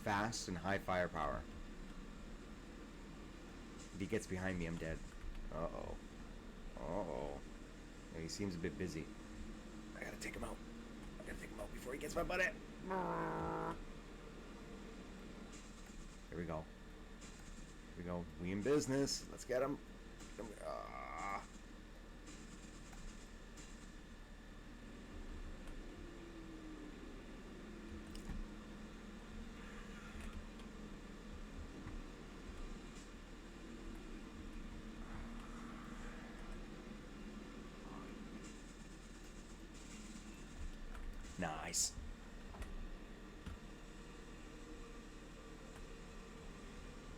Fast and high firepower. If he gets behind me, I'm dead. Uh-oh. Uh-oh. Yeah, he seems a bit busy. I gotta take him out. I gotta take him out before he gets my butt in. Here we go. Here we go. We in business. Let's get him. Nice.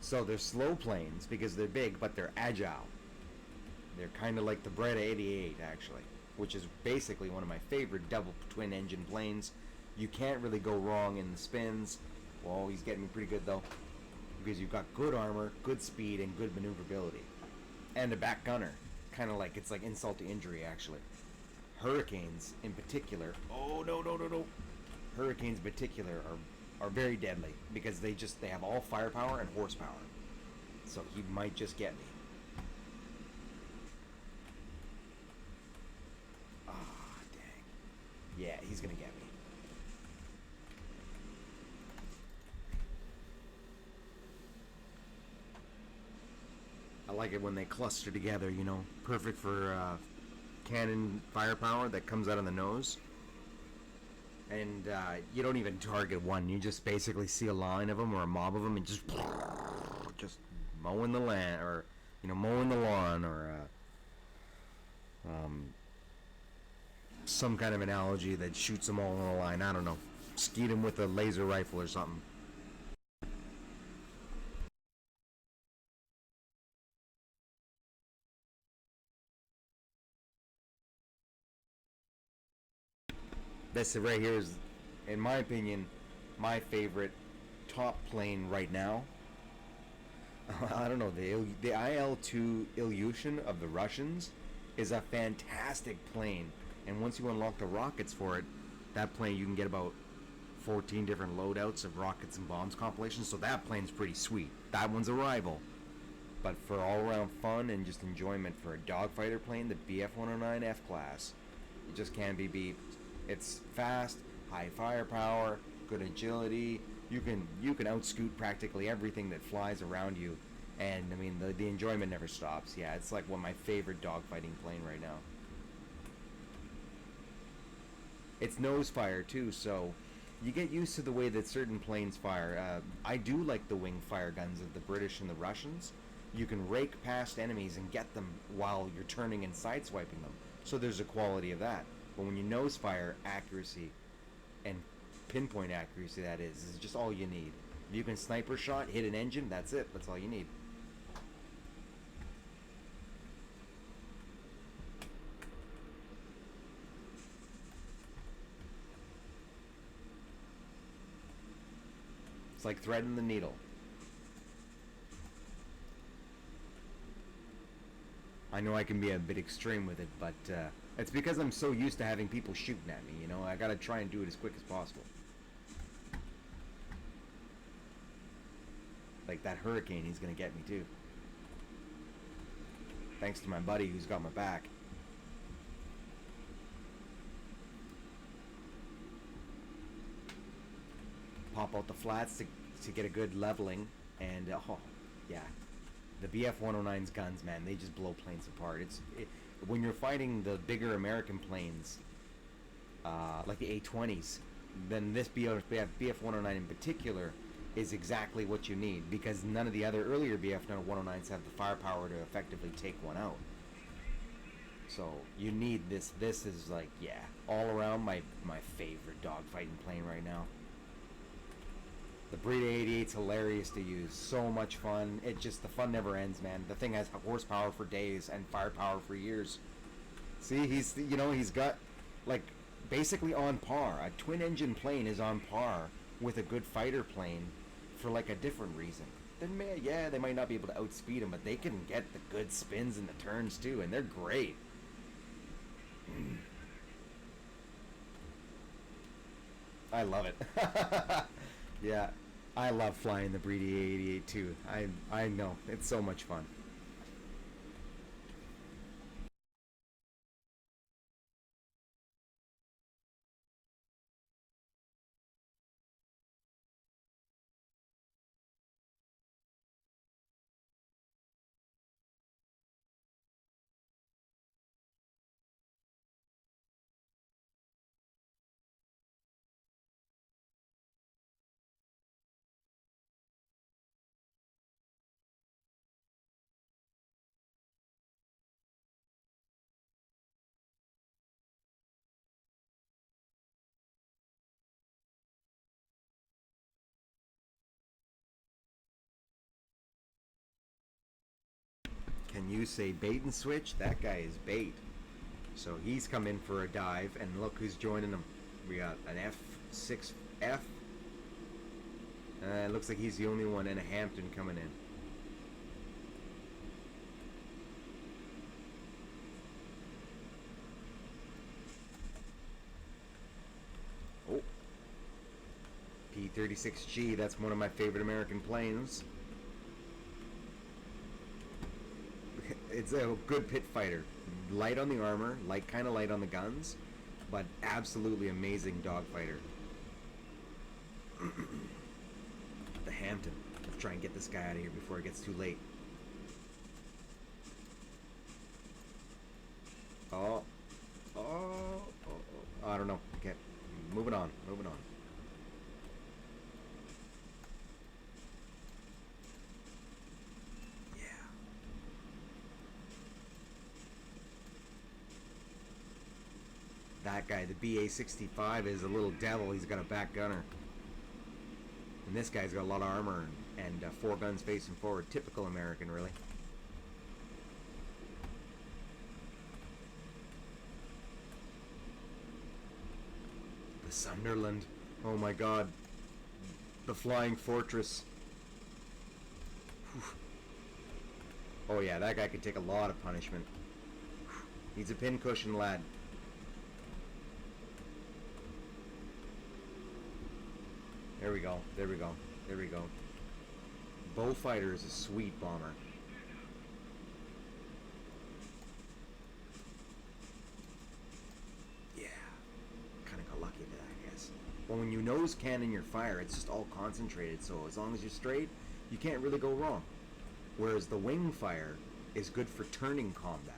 So they're slow planes because they're big, but they're agile. They're kind of like the Breda 88, actually, which is basically one of my favorite double twin engine planes. You can't really go wrong in the spins. Well, he's getting me pretty good though, because you've got good armor, good speed, and good maneuverability, and a back gunner. Kind of like, it's like insult to injury, actually. Hurricanes in particular. Oh no no no no! Hurricanes in particular are very deadly because they have all firepower and horsepower. So he might just get me. Ah, dang. Yeah, he's gonna get me. I like it when they cluster together, you know. Perfect for cannon firepower that comes out of the nose. And you don't even target one. You just basically see a line of them or a mob of them and just mowing the land, or mowing the lawn, or some kind of analogy that shoots them all in a line. I don't know. Skeet them with a laser rifle or something. This right here is, in my opinion, my favorite top plane right now. I don't know, the IL-2 Ilyushin of the Russians is a fantastic plane, and once you unlock the rockets for it, that plane you can get about 14 different loadouts of rockets and bombs compilations, so that plane's pretty sweet. That one's a rival. But for all-around fun and just enjoyment for a dogfighter plane, the BF-109 F-Class, it just can't be beat. It's fast, high firepower, good agility. You can outscoot practically everything that flies around you, and I mean the enjoyment never stops. Yeah, it's like one of my favorite dogfighting plane right now. It's nose fire too, so you get used to the way that certain planes fire. I do like the wing fire guns of the British and the Russians. You can rake past enemies and get them while you're turning and sideswiping them. So there's a quality of that. But when you nose fire, accuracy and pinpoint accuracy, that is just all you need. If you can sniper shot, hit an engine, that's it. That's all you need. It's like threading the needle. I know I can be a bit extreme with it, but it's because I'm so used to having people shooting at me, you know? I gotta try and do it as quick as possible. Like that hurricane, he's gonna get me too. Thanks to my buddy who's got my back. Pop out the flats to get a good leveling, and oh, yeah. The BF-109's guns, man, they just blow planes apart. When you're fighting the bigger American planes, like the A-20s, then this BF-109 in particular is exactly what you need, because none of the other earlier BF-109s have the firepower to effectively take one out. So you need this. This is like, yeah, all around my favorite dogfighting plane right now. The Breda 88's hilarious to use. So much fun. The fun never ends, man. The thing has horsepower for days and firepower for years. See, he's got, like, basically on par. A twin-engine plane is on par with a good fighter plane for, like, a different reason. They might not be able to outspeed them, but they can get the good spins and the turns, too, and they're great. I love it. Yeah. I love flying the Breda 88 too. I know. It's so much fun. Can you say bait and switch? That guy is bait. So he's come in for a dive, and look who's joining him. We got an F6F. It looks like he's the only one, and a Hampton coming in. Oh. P-36G, that's one of my favorite American planes. It's a good pit fighter. Light on the armor, kind of light on the guns, but absolutely amazing dog fighter. The Hampton. Let's try and get this guy out of here before it gets too late. Oh. I don't know. Okay. Moving on. That guy, the BA-65, is a little devil. He's got a back gunner. And this guy's got a lot of armor and 4 guns facing forward. Typical American, really. The Sunderland. Oh my god. The Flying Fortress. Whew. Oh yeah, that guy could take a lot of punishment. He's a pincushion lad. There we go. There we go. There we go. Beaufighter is a sweet bomber. Yeah. Kind of got lucky with that, I guess. Well, when you nose cannon your fire, it's just all concentrated, so as long as you're straight, you can't really go wrong. Whereas the wing fire is good for turning combat.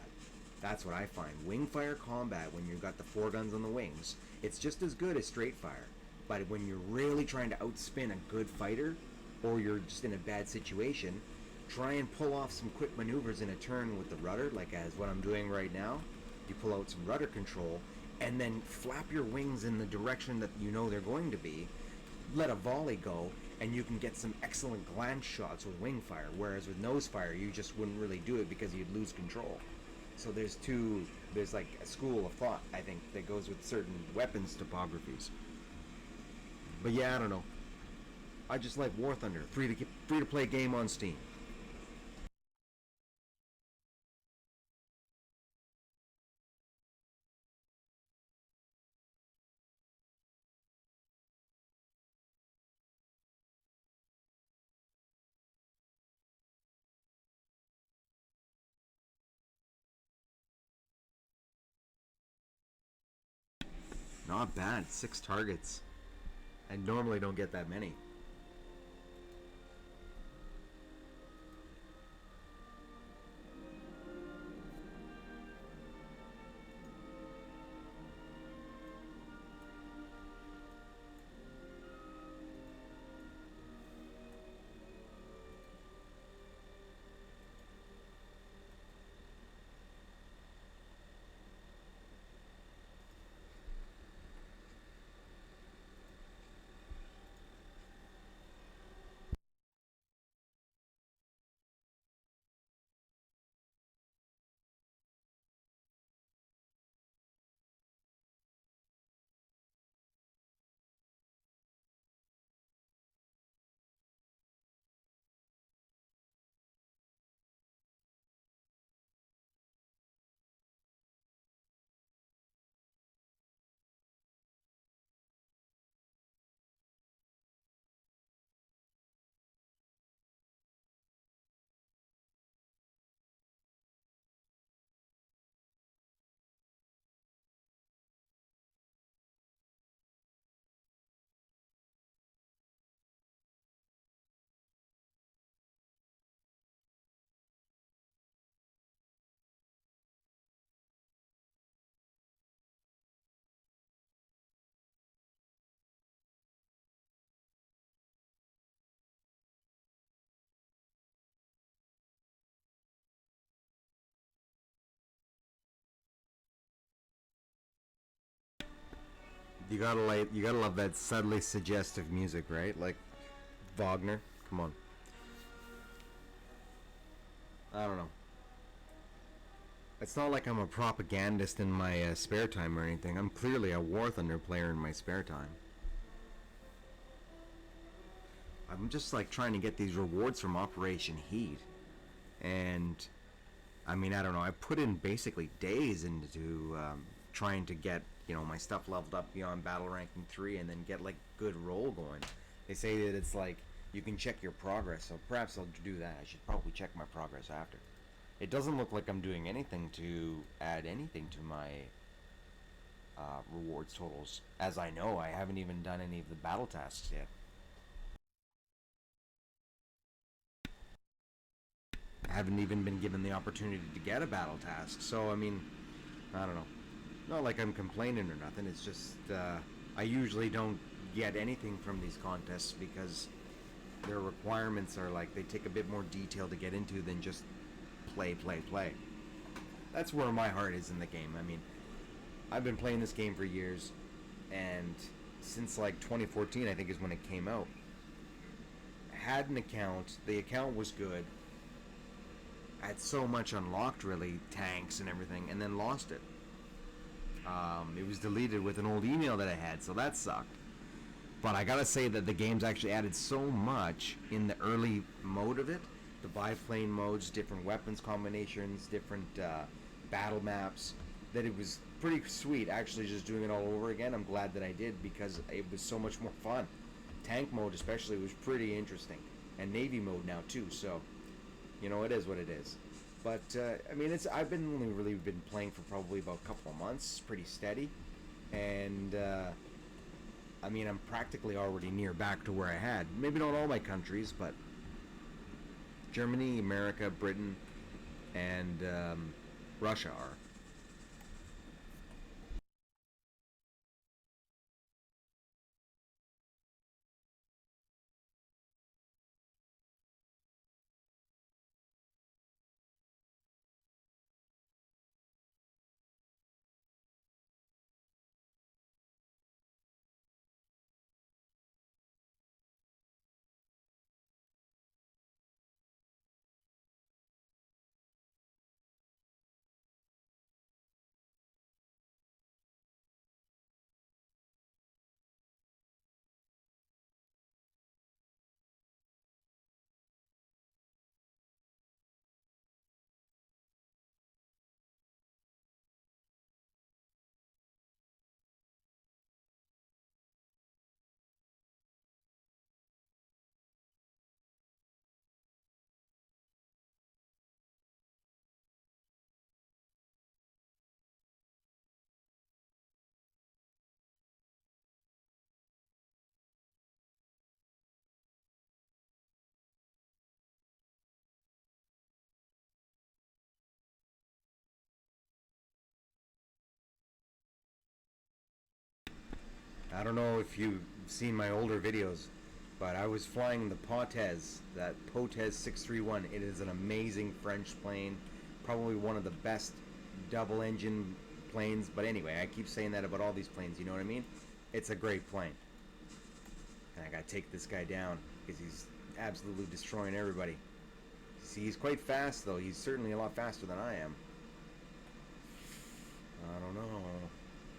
That's what I find. Wing fire combat, when you've got the four guns on the wings, it's just as good as straight fire. But when you're really trying to outspin a good fighter, or you're just in a bad situation, try and pull off some quick maneuvers in a turn with the rudder, like as what I'm doing right now. You pull out some rudder control, and then flap your wings in the direction that you know they're going to be, let a volley go, and you can get some excellent glance shots with wing fire, whereas with nose fire you just wouldn't really do it because you'd lose control. So there's like a school of thought, I think, that goes with certain weapons topographies. But yeah, I don't know. I just like War Thunder, free to play game on Steam. Not bad, 6 targets. I normally don't get that many. You gotta love that subtly suggestive music, right? Like Wagner. Come on. I don't know. It's not like I'm a propagandist in my spare time or anything. I'm clearly a War Thunder player in my spare time. I'm just like trying to get these rewards from Operation Heat, and I mean, I don't know. I put in basically days into trying to get my stuff leveled up beyond battle ranking 3, and then get like good roll going. They say that it's like you can check your progress, so perhaps I'll do that. I should probably check my progress after. It doesn't look like I'm doing anything to add anything to my rewards totals. As I know, I haven't even done any of the battle tasks yet. I haven't even been given the opportunity to get a battle task. So, I mean, I don't know. Not like I'm complaining or nothing. It's just I usually don't get anything from these contests because their requirements are like they take a bit more detail to get into than just play, play, play. That's where my heart is in the game. I mean, I've been playing this game for years, and since like 2014, I think is when it came out. Had an account. The account was good. I had so much unlocked, really, tanks and everything, and then lost it. It was deleted with an old email that I had, so that sucked. But I gotta say that the game's actually added so much in the early mode of it. The biplane modes, different weapons combinations, different battle maps, that it was pretty sweet actually just doing it all over again. I'm glad that I did because it was so much more fun tank mode especially was pretty interesting, and Navy mode now too. So, you know, it is what it is. But I mean, I've been only really been playing for probably about a couple of months, pretty steady, and I mean, I'm practically already near back to where I had. Maybe not all my countries, but Germany, America, Britain, and Russia are. I don't know if you've seen my older videos, but I was flying the Potez, that Potez 631. It is an amazing French plane, probably one of the best double engine planes. But anyway, I keep saying that about all these planes, you know what I mean? It's a great plane. And I gotta take this guy down because he's absolutely destroying everybody. See, he's quite fast though. He's certainly a lot faster than I am. I don't know.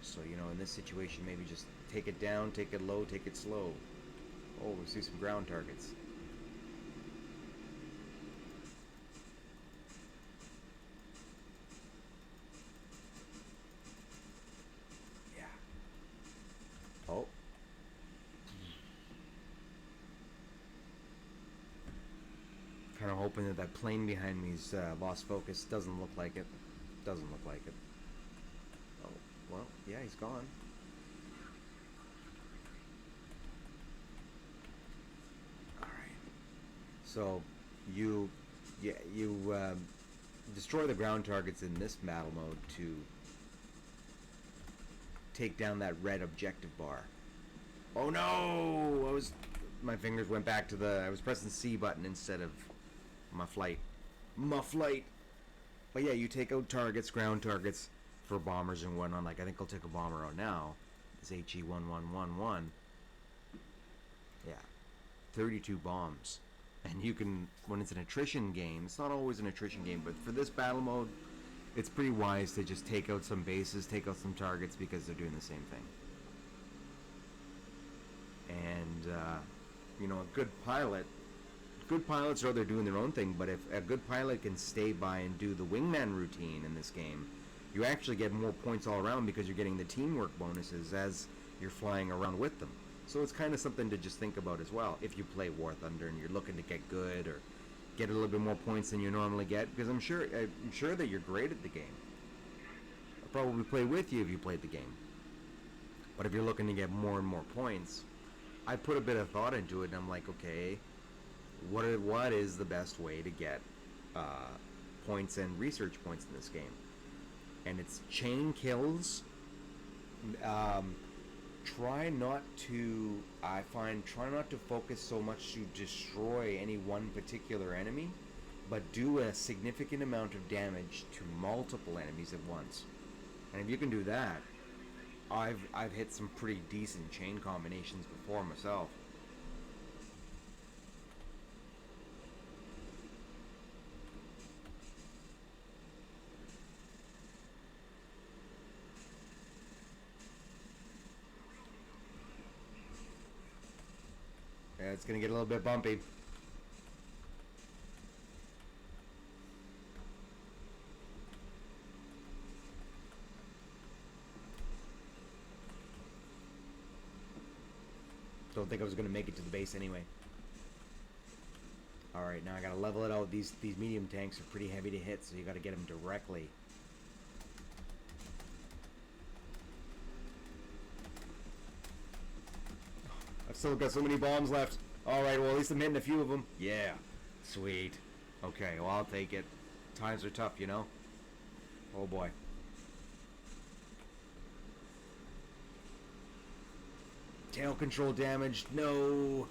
So, you know, in this situation, maybe just take it down, take it low, take it slow. Oh, we see some ground targets. Yeah. Oh. Kind of hoping that that plane behind me's lost focus. Doesn't look like it. Doesn't look like it. Oh, well, yeah, he's gone. So, you, yeah, you destroy the ground targets in this battle mode to take down that red objective bar. Oh no! My fingers went back to I was pressing C button instead of my flight. My flight! But yeah, you take out targets, ground targets for bombers and whatnot. Like, I think I'll take a bomber out now. This HE-1111. Yeah. 32 bombs. And you can, when it's an attrition game, it's not always an attrition game, but for this battle mode, it's pretty wise to just take out some bases, take out some targets, because they're doing the same thing. And, you know, good pilots are they're doing their own thing, but if a good pilot can stay by and do the wingman routine in this game, you actually get more points all around because you're getting the teamwork bonuses as you're flying around with them. So it's kind of something to just think about as well if you play War Thunder and you're looking to get good or get a little bit more points than you normally get, because I'm sure that you're great at the game. I'll probably play with you if you played the game. But if you're looking to get more and more points, I put a bit of thought into it and I'm like, okay, what is the best way to get points and research points in this game? And it's chain kills. Try not to focus so much to destroy any one particular enemy, but do a significant amount of damage to multiple enemies at once. And if you can do that, I've hit some pretty decent chain combinations before myself. Yeah, it's gonna get a little bit bumpy. Don't think think I was going to make it to the base anyway. Alright, now I gotta level it out. These medium tanks are pretty heavy to hit, so you gotta get them directly. I've still got so many bombs left. Alright, well at least I'm hitting a few of them. Yeah. Sweet. Okay, well I'll take it. Times are tough, you know? Oh boy. Tail control damage. No.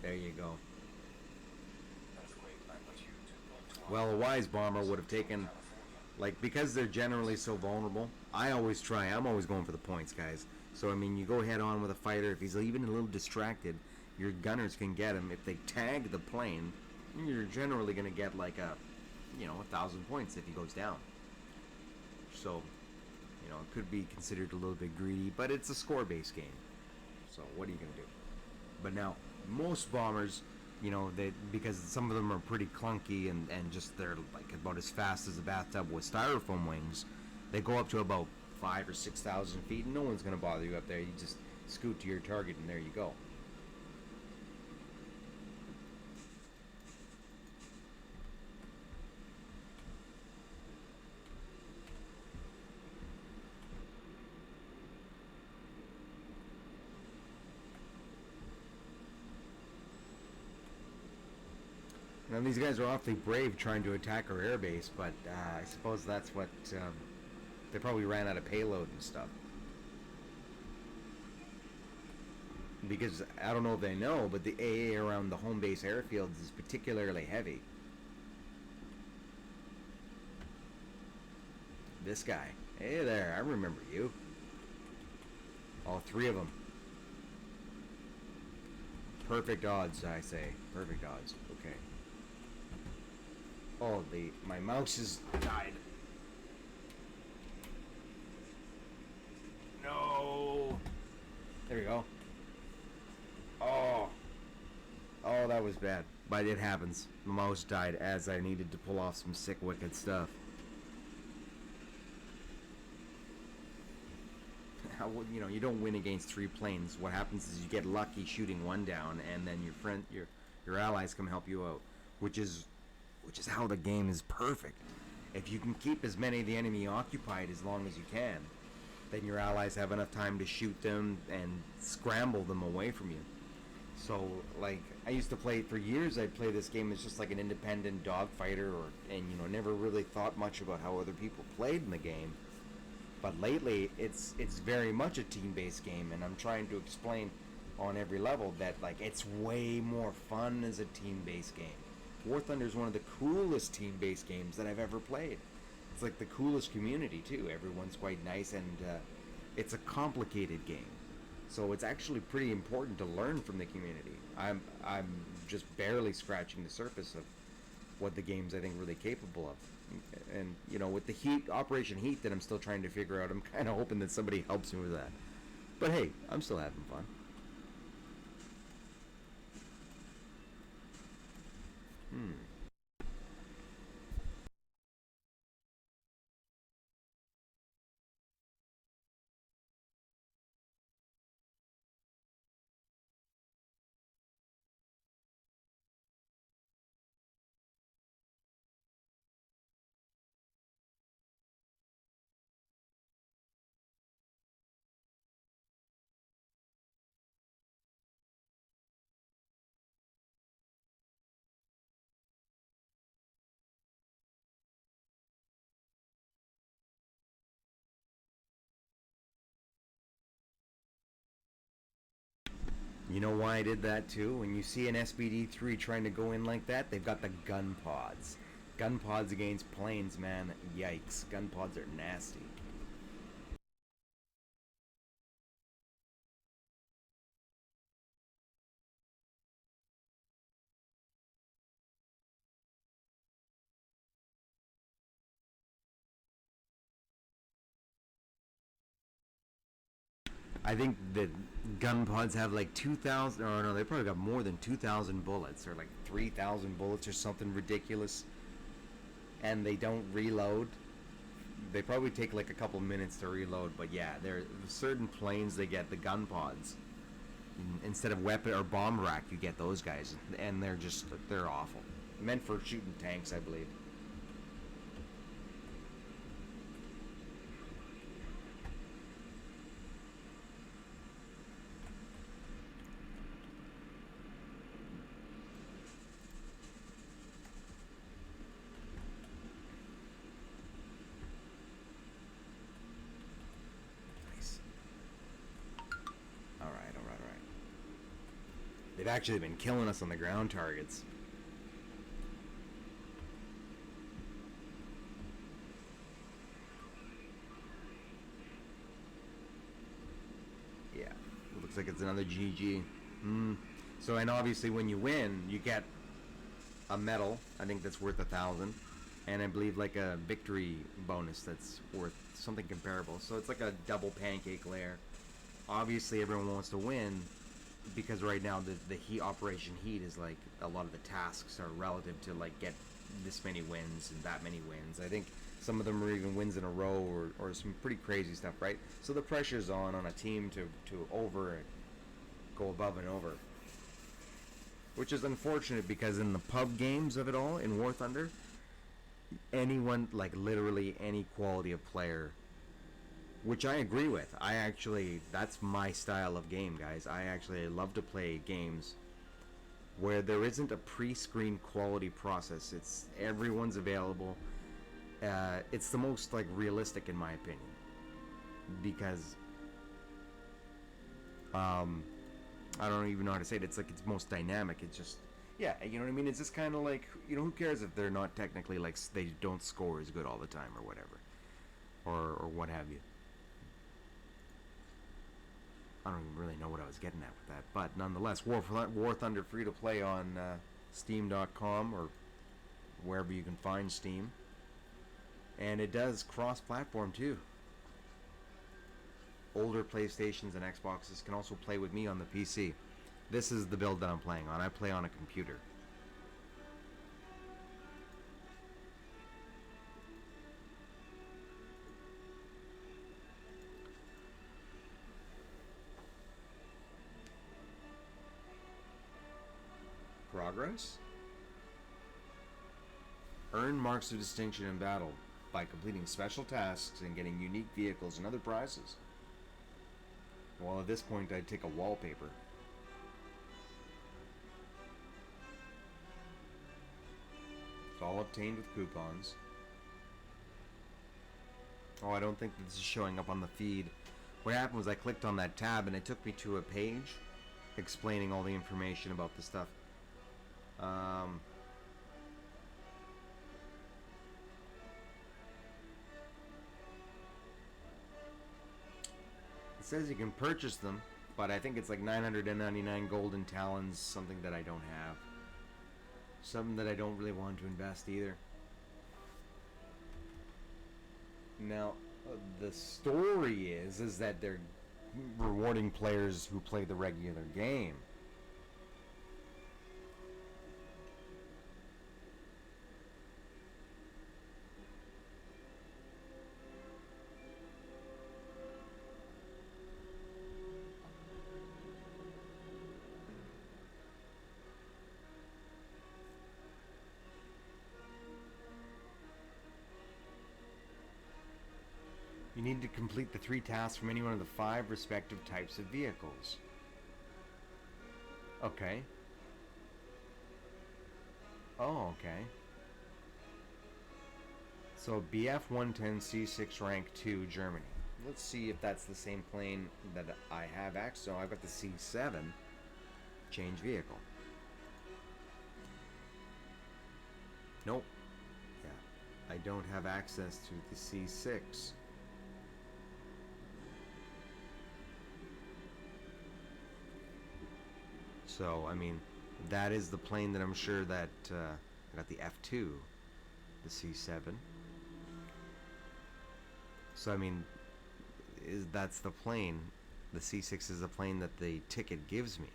There you go. Well, a wise bomber would have taken, like, because they're generally so vulnerable, I'm always going for the points, guys. So, I mean, you go head on with a fighter. If he's even a little distracted, your gunners can get him. If they tag the plane, you're generally going to get, like, 1,000 points if he goes down. So, it could be considered a little bit greedy, but it's a score-based game. So, what are you going to do? But now, most bombers, because some of them are pretty clunky and just they're like about as fast as a bathtub with styrofoam wings, they go up to about 5,000 or 6,000 feet, and no one's going to bother you up there. You just scoot to your target, and there you go. Now these guys are awfully brave trying to attack our airbase, but I suppose that's what they probably ran out of payload and stuff. Because I don't know if they know, but the AA around the home base airfields is particularly heavy. This guy. Hey there, I remember you. All three of them. Perfect odds, I say. Perfect odds. Okay. Oh, my mouse has died. No. There we go. Oh, that was bad. But it happens. My mouse died as I needed to pull off some sick, wicked stuff. You don't win against 3 planes. What happens is you get lucky shooting one down, and then your allies come help you out, which is how the game is perfect. If you can keep as many of the enemy occupied as long as you can, then your allies have enough time to shoot them and scramble them away from you. So, like, I used to play, for years I'd play this game as just like an independent dogfighter, and never really thought much about how other people played in the game. But lately, it's very much a team-based game, and I'm trying to explain on every level that, like, it's way more fun as a team-based game. War Thunder is one of the coolest team-based games that I've ever played. It's like the coolest community too. Everyone's quite nice, and it's a complicated game, so it's actually pretty important to learn from the community. I'm just barely scratching the surface of what the game's I think really capable of. And with the Operation Heat that I'm still trying to figure out, I'm kind of hoping that somebody helps me with that. But hey, I'm still having fun. You know why I did that too? When you see an SBD-3 trying to go in like that, they've got the gun pods. Gun pods against planes, man. Yikes. Gun pods are nasty. I think that gun pods have like 2,000, or no, they probably got more than 2,000 bullets, or like 3,000 bullets or something ridiculous. And they don't reload. They probably take like a couple minutes to reload, but yeah, there are certain planes they get the gun pods. Instead of weapon or bomb rack, you get those guys, and they're awful. Meant for shooting tanks, I believe. Nice. All right, all right, all right. They've actually been killing us on the ground targets. Yeah, it looks like it's another GG. So, and obviously when you win, you get a medal. I think that's worth 1,000, and I believe like a victory bonus that's worth something comparable. So it's like a double pancake layer. Obviously, everyone wants to win because right now the heat Operation Heat is like a lot of the tasks are relative to like get this many wins and that many wins. I think some of them are even wins in a row or some pretty crazy stuff, right? So the pressure's on a team to go above and over, which is unfortunate because in the pub games of it all in War Thunder, anyone, like literally any quality of player, which I agree with. That's my style of game, guys. I actually love to play games where there isn't a pre-screen quality process. It's everyone's available. It's the most like realistic in my opinion because I don't even know how to say it. It's like it's most dynamic. It's just, yeah, you know what I mean? It's just kind of like, you know, who cares if they're not technically like they don't score as good all the time or whatever, or what have you. I don't even really know what I was getting at with that, but nonetheless, War Thunder free to play on Steam.com or wherever you can find Steam, and it does cross-platform too. Older PlayStations and Xboxes can also play with me on the PC. This is the build that I'm playing on. I play on a computer. Progress? Earn marks of distinction in battle by completing special tasks and getting unique vehicles and other prizes. Well, at this point, I'd take a wallpaper. It's all obtained with coupons. Oh, I don't think that this is showing up on the feed. What happened was I clicked on that tab and it took me to a page explaining all the information about the stuff. It says you can purchase them, but I think it's like 999 golden talons, something that I don't have. Something that I don't really want to invest either. Now, the story is that they're rewarding players who play the regular game. You need to complete the 3 tasks from any one of the 5 respective types of vehicles. Okay. Oh, okay. So BF-110 C6 rank 2 Germany. Let's see if that's the same plane that I have access to. So I've got the C7. Change vehicle. Nope. Yeah. I don't have access to the C6. So, I mean, that is the plane that I'm sure that I got the F2, the C7. So, I mean, that's the plane. The C6 is the plane that the ticket gives me.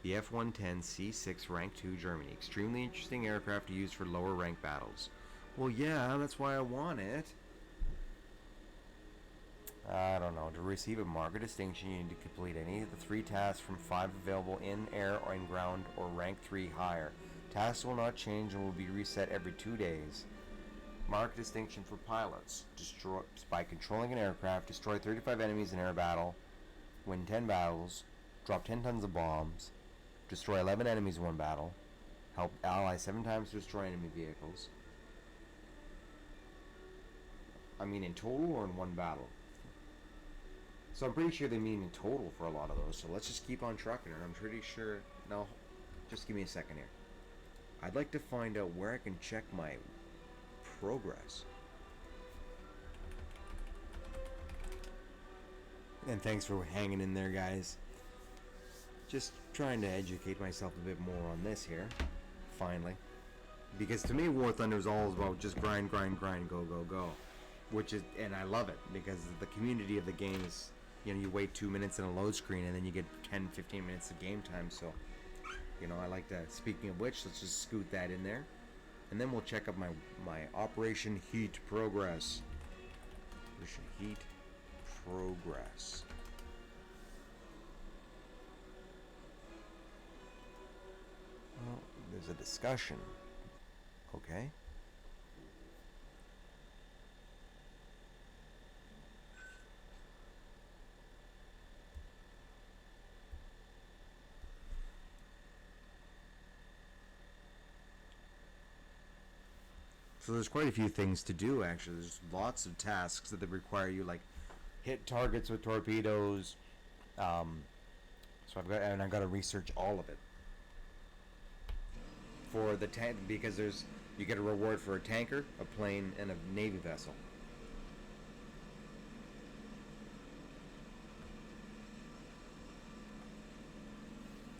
The F-110 C6 Rank 2 Germany. Extremely interesting aircraft to use for lower rank battles. Well, yeah, that's why I want it. I don't know. To receive a marker distinction, you need to complete any of the 3 tasks from 5 available in air or in ground or rank 3 higher. Tasks will not change and will be reset every 2 days. Mark distinction for pilots. Destroy by controlling an aircraft, destroy 35 enemies in air battle, win 10 battles, drop 10 tons of bombs, destroy 11 enemies in one battle, help allies 7 times to destroy enemy vehicles. I mean in total or in one battle? So I'm pretty sure they mean in total for a lot of those. So let's just keep on trucking her. I'm pretty sure. No, just give me a second here. I'd like to find out where I can check my progress. And thanks for hanging in there, guys. Just trying to educate myself a bit more on this here. Finally. Because to me, War Thunder is all about just grind, grind, grind, go, go, go. Which is, and I love it because the community of the game is, you know, you wait 2 minutes in a load screen and then you get 10-15 minutes of game time. So, you know, I like to, speaking of which, let's just scoot that in there. And then we'll check up my Operation Heat progress. Operation Heat progress. Well, there's a discussion. Okay. So there's quite a few things to do, actually. There's lots of tasks that require you, like, hit targets with torpedoes. So I've got to research all of it for the tank, because you get a reward for a tanker, a plane, and a navy vessel.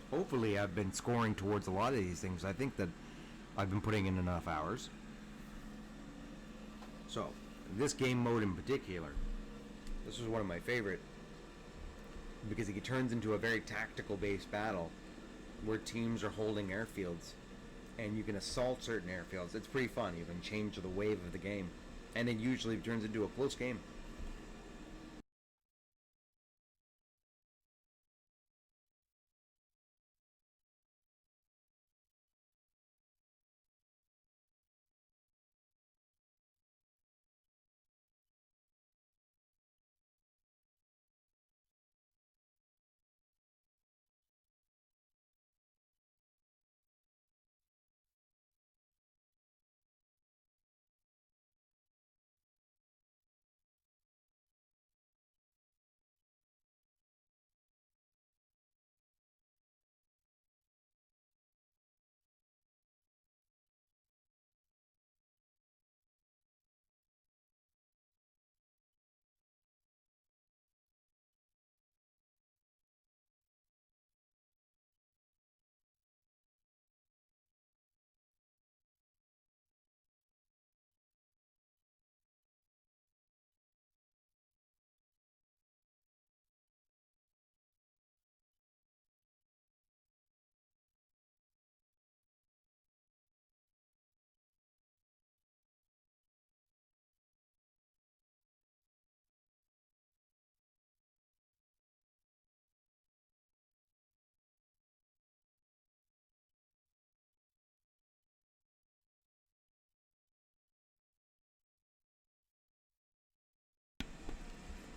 Hopefully, I've been scoring towards a lot of these things. I think that I've been putting in enough hours. So, this game mode in particular, this is one of my favorite because it turns into a very tactical based battle where teams are holding airfields and you can assault certain airfields. It's pretty fun. You can change the wave of the game, and it usually turns into a close game.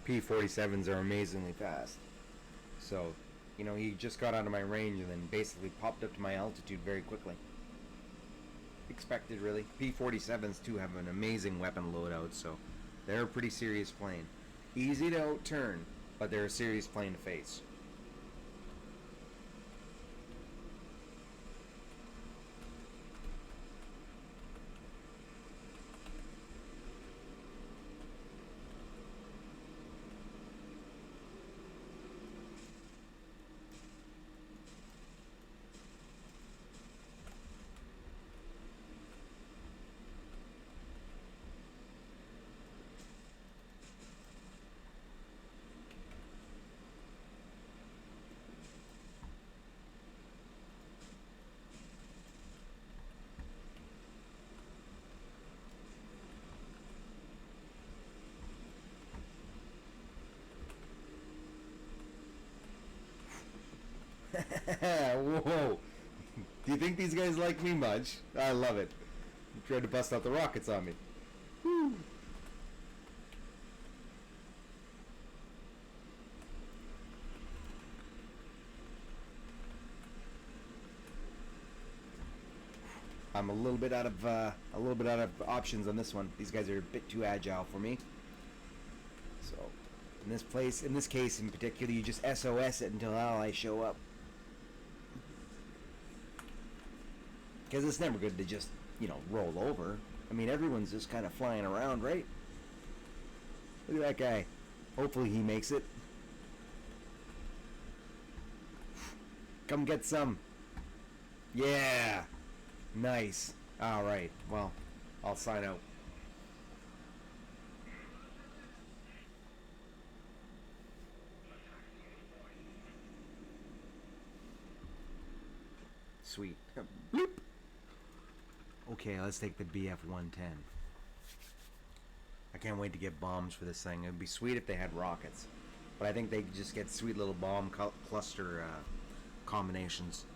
P-47s are amazingly fast. So, you know, he just got out of my range and then basically popped up to my altitude very quickly. Expected, really. P-47s, too, have an amazing weapon loadout, so they're a pretty serious plane. Easy to outturn, but they're a serious plane to face. whoa. Do you think these guys like me much? I love it. You tried to bust out the rockets on me. Woo. I'm a little bit out of options on this one. These guys are a bit too agile for me. So, in this case in particular, you just SOS it until allies show up. Because it's never good to just, roll over. I mean, everyone's just kind of flying around, right? Look at that guy. Hopefully he makes it. Come get some. Yeah. Nice. Alright, well, I'll sign out. Sweet. Bloop. Okay, let's take the BF-110. I can't wait to get bombs for this thing. It would be sweet if they had rockets. But I think they just get sweet little bomb cluster combinations.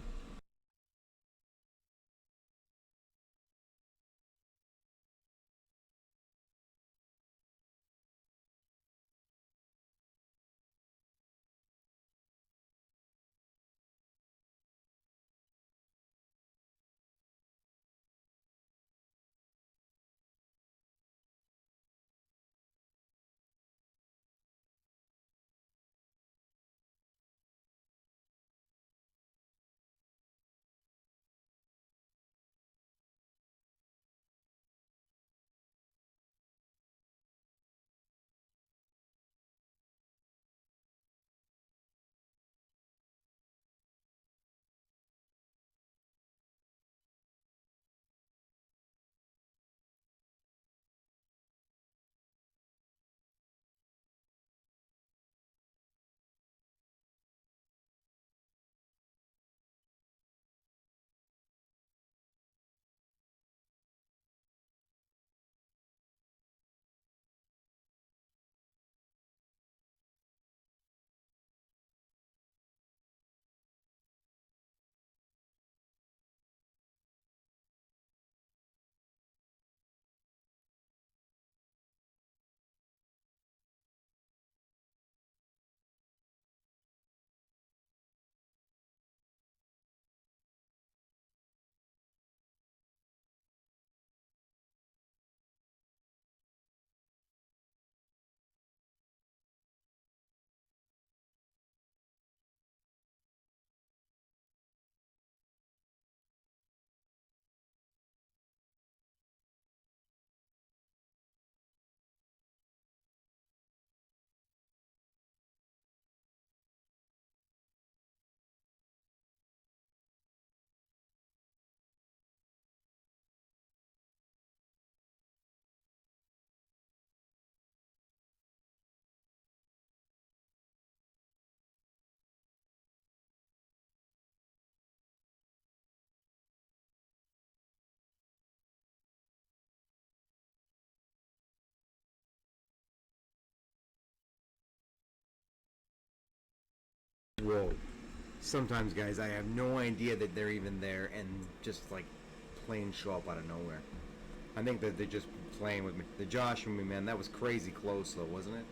Whoa. Sometimes, guys, I have no idea that they're even there and just, planes show up out of nowhere. I think that they're just playing with me. The Josh with me, man, that was crazy close, though, wasn't it?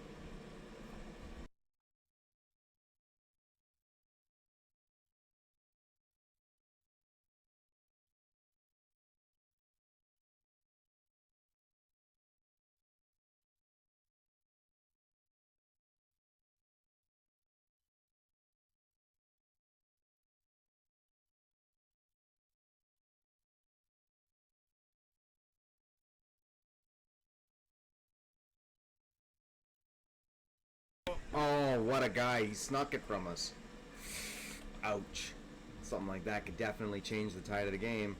Oh, what a guy. He snuck it from us. Ouch. Something like that could definitely change the tide of the game.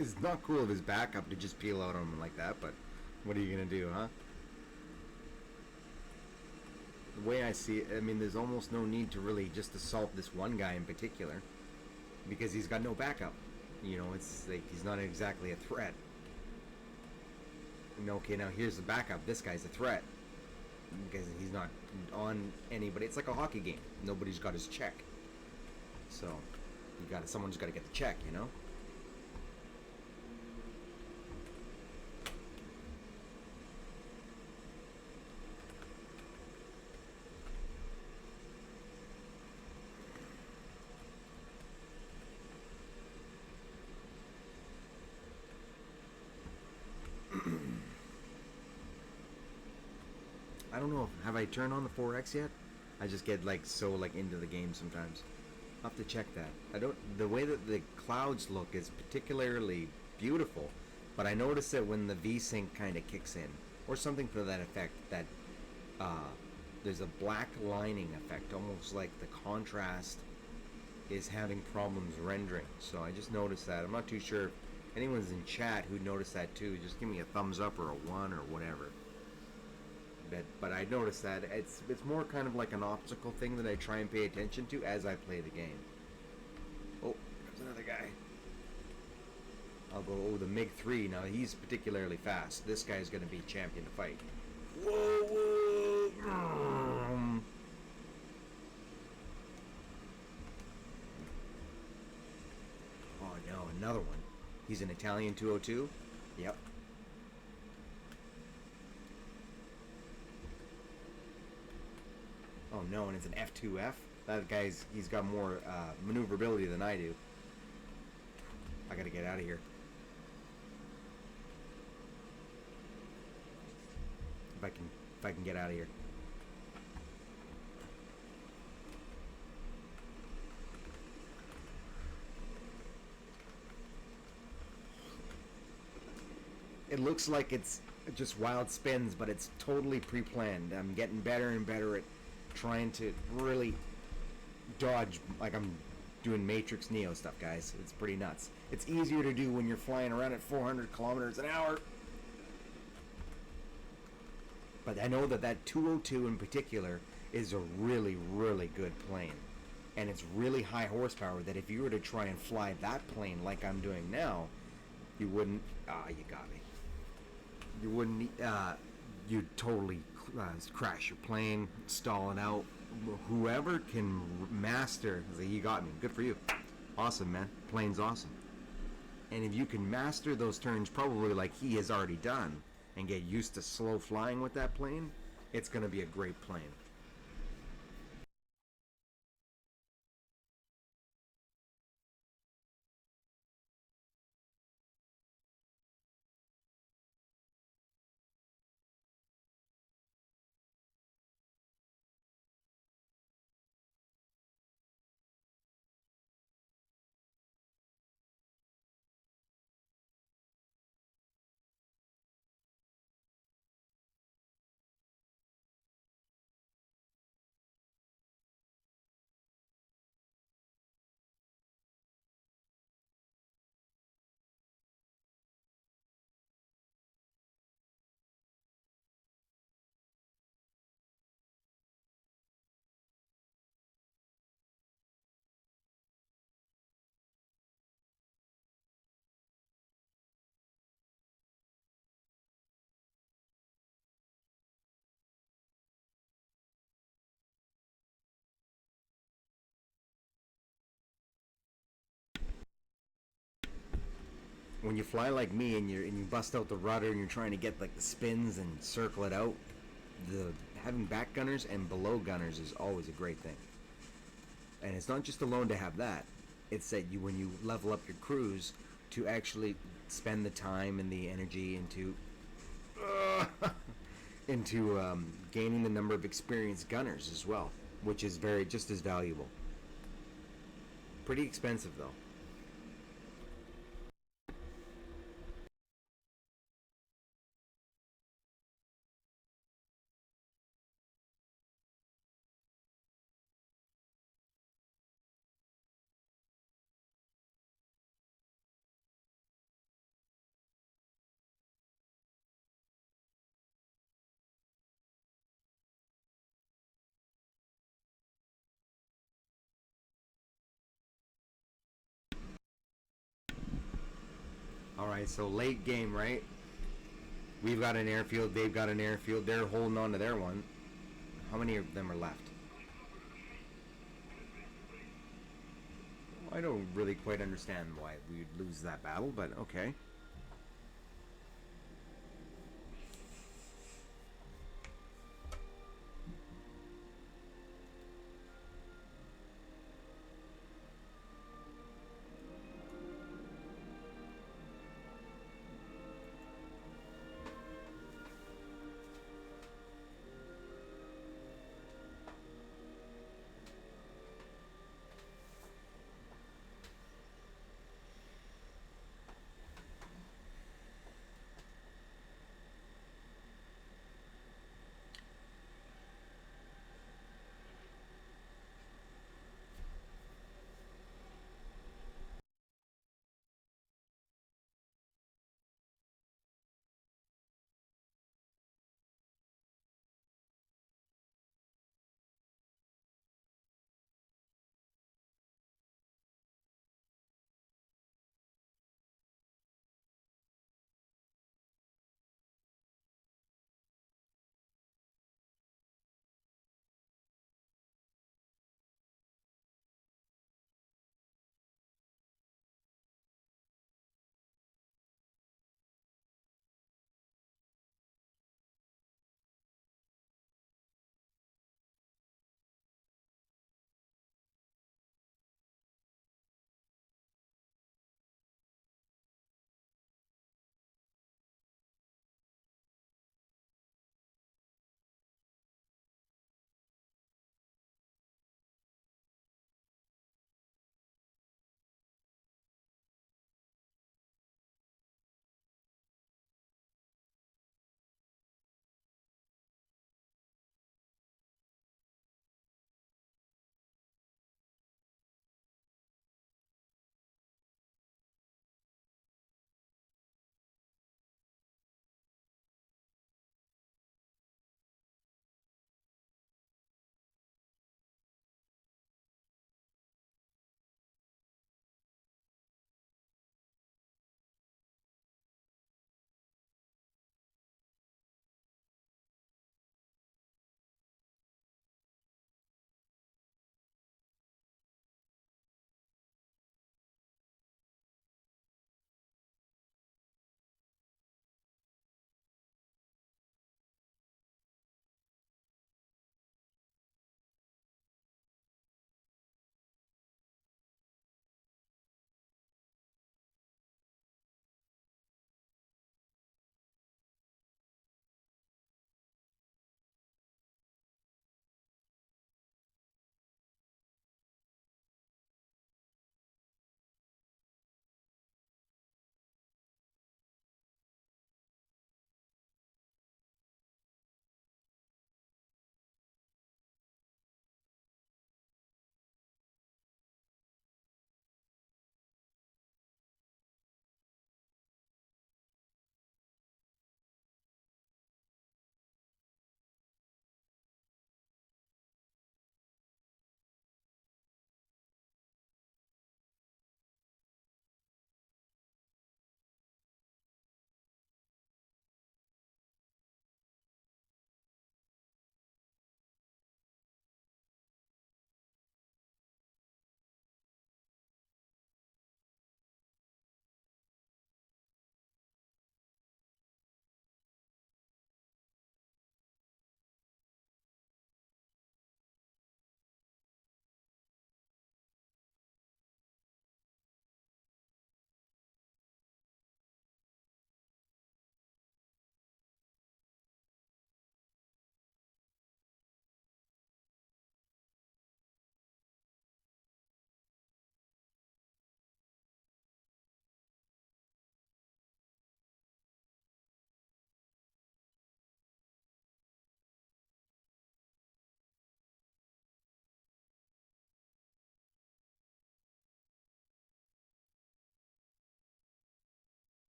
It's not cool of his backup to just peel out on him like that, but what are you gonna do, huh? The way I see it, I mean, there's almost no need to really just assault this one guy in particular because he's got no backup. You know, it's like he's not exactly a threat. You know, okay, now here's the backup. This guy's a threat because he's not on anybody. It's like a hockey game. Nobody's got his check, so someone's got to get the check. You know. I don't know. Have I turned on the 4X yet? I just get like so like into the game sometimes. I'll have to check that. I don't. The way that the clouds look is particularly beautiful, but I notice that when the VSync kind of kicks in, or something to that effect, that uh, there's a black lining effect, almost like the contrast is having problems rendering. So I just noticed that. I'm not too sure if anyone's in chat who noticed that too. Just give me a thumbs up or a one or whatever. But I noticed that it's more kind of like an optical thing that I try and pay attention to as I play the game. Oh, there's another guy. I'll go, oh, the MiG-3. Now, he's particularly fast. This guy's going to be champion to fight. Whoa, whoa. Oh, no, another one. He's an Italian 202? Yep. Oh no, and it's an F2F? That guy's, he's got more maneuverability than I do. I gotta get out of here. If I can get out of here. It looks like it's just wild spins, but it's totally pre-planned. I'm getting better and better at trying to really dodge, like I'm doing Matrix Neo stuff, guys. It's pretty nuts. It's easier to do when you're flying around at 400 kilometers an hour. But I know that that 202 in particular is a really, really good plane. And it's really high horsepower that if you were to try and fly that plane like I'm doing now, you wouldn't, you got me. You wouldn't, you'd totally crash your plane, stall it out. Whoever can master, you got me. Good for you. Awesome, man. Plane's awesome. And if you can master those turns, probably like he has already done, and get used to slow flying with that plane, it's going to be a great plane. When you fly like me and you bust out the rudder and you're trying to get like the spins and circle it out, the having back gunners and below gunners is always a great thing. And it's not just alone to have that. It's that you, when you level up your cruise, to actually spend the time and the energy into gaining the number of experienced gunners as well, which is very just as valuable. Pretty expensive though. Alright, so late game, right? We've got an airfield, they've got an airfield, they're holding on to their one. How many of them are left? I don't really quite understand why we'd lose that battle, but okay.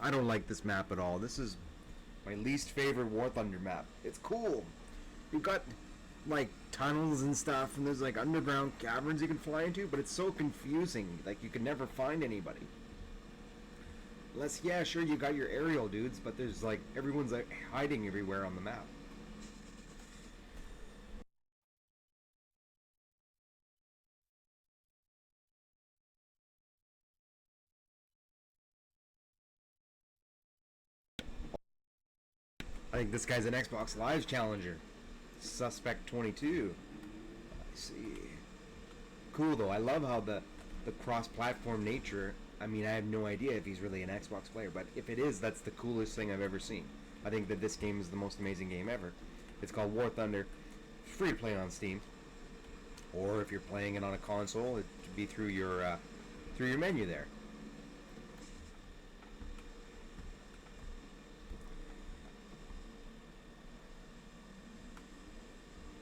I don't like this map at all. This is my least favorite War Thunder map. It's cool. You've got like tunnels and stuff, and there's like underground caverns you can fly into, but it's so confusing. Like you can never find anybody. Unless, yeah, sure, you got your aerial dudes, but there's like everyone's like hiding everywhere on the map. I think this guy's an Xbox Live challenger. Suspect 22. I see. Cool though. I love how the cross-platform nature. I mean, I have no idea if he's really an Xbox player, but if it is, that's the coolest thing I've ever seen. I think that this game is the most amazing game ever. It's called War Thunder. Free to play on Steam, or if you're playing it on a console, it should be through your menu there.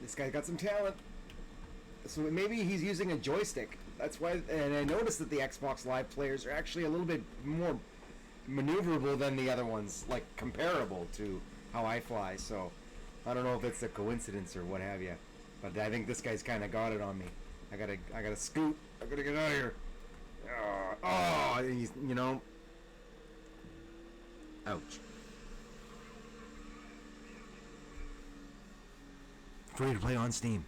This guy's got some talent. So maybe he's using a joystick. That's why, and I noticed that the Xbox Live players are actually a little bit more maneuverable than the other ones, like comparable to how I fly. So I don't know if it's a coincidence or what have you, but I think this guy's kind of got it on me. I gotta scoot. I gotta get out of here. Oh, he's, ouch. Free to play on Steam.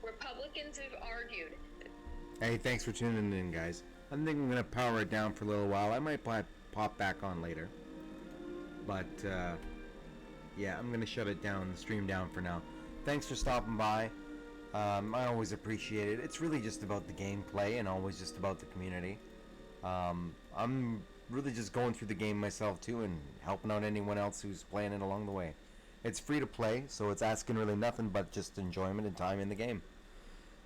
Republicans have argued. Hey, thanks for tuning in, guys. I think I'm gonna power it down for a little while. I might pop back on later, but yeah, I'm gonna shut it down, the stream down for now. Thanks for stopping by. I always appreciate it. It's really just about the gameplay and always just about the community. I'm really just going through the game myself too and helping out anyone else who's playing it along the way. It's free to play, so it's asking really nothing but just enjoyment and time in the game.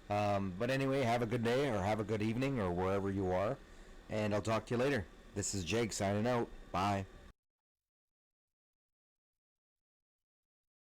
But anyway, have a good day or have a good evening or wherever you are, and I'll talk to you later. This is Jake signing out. Bye.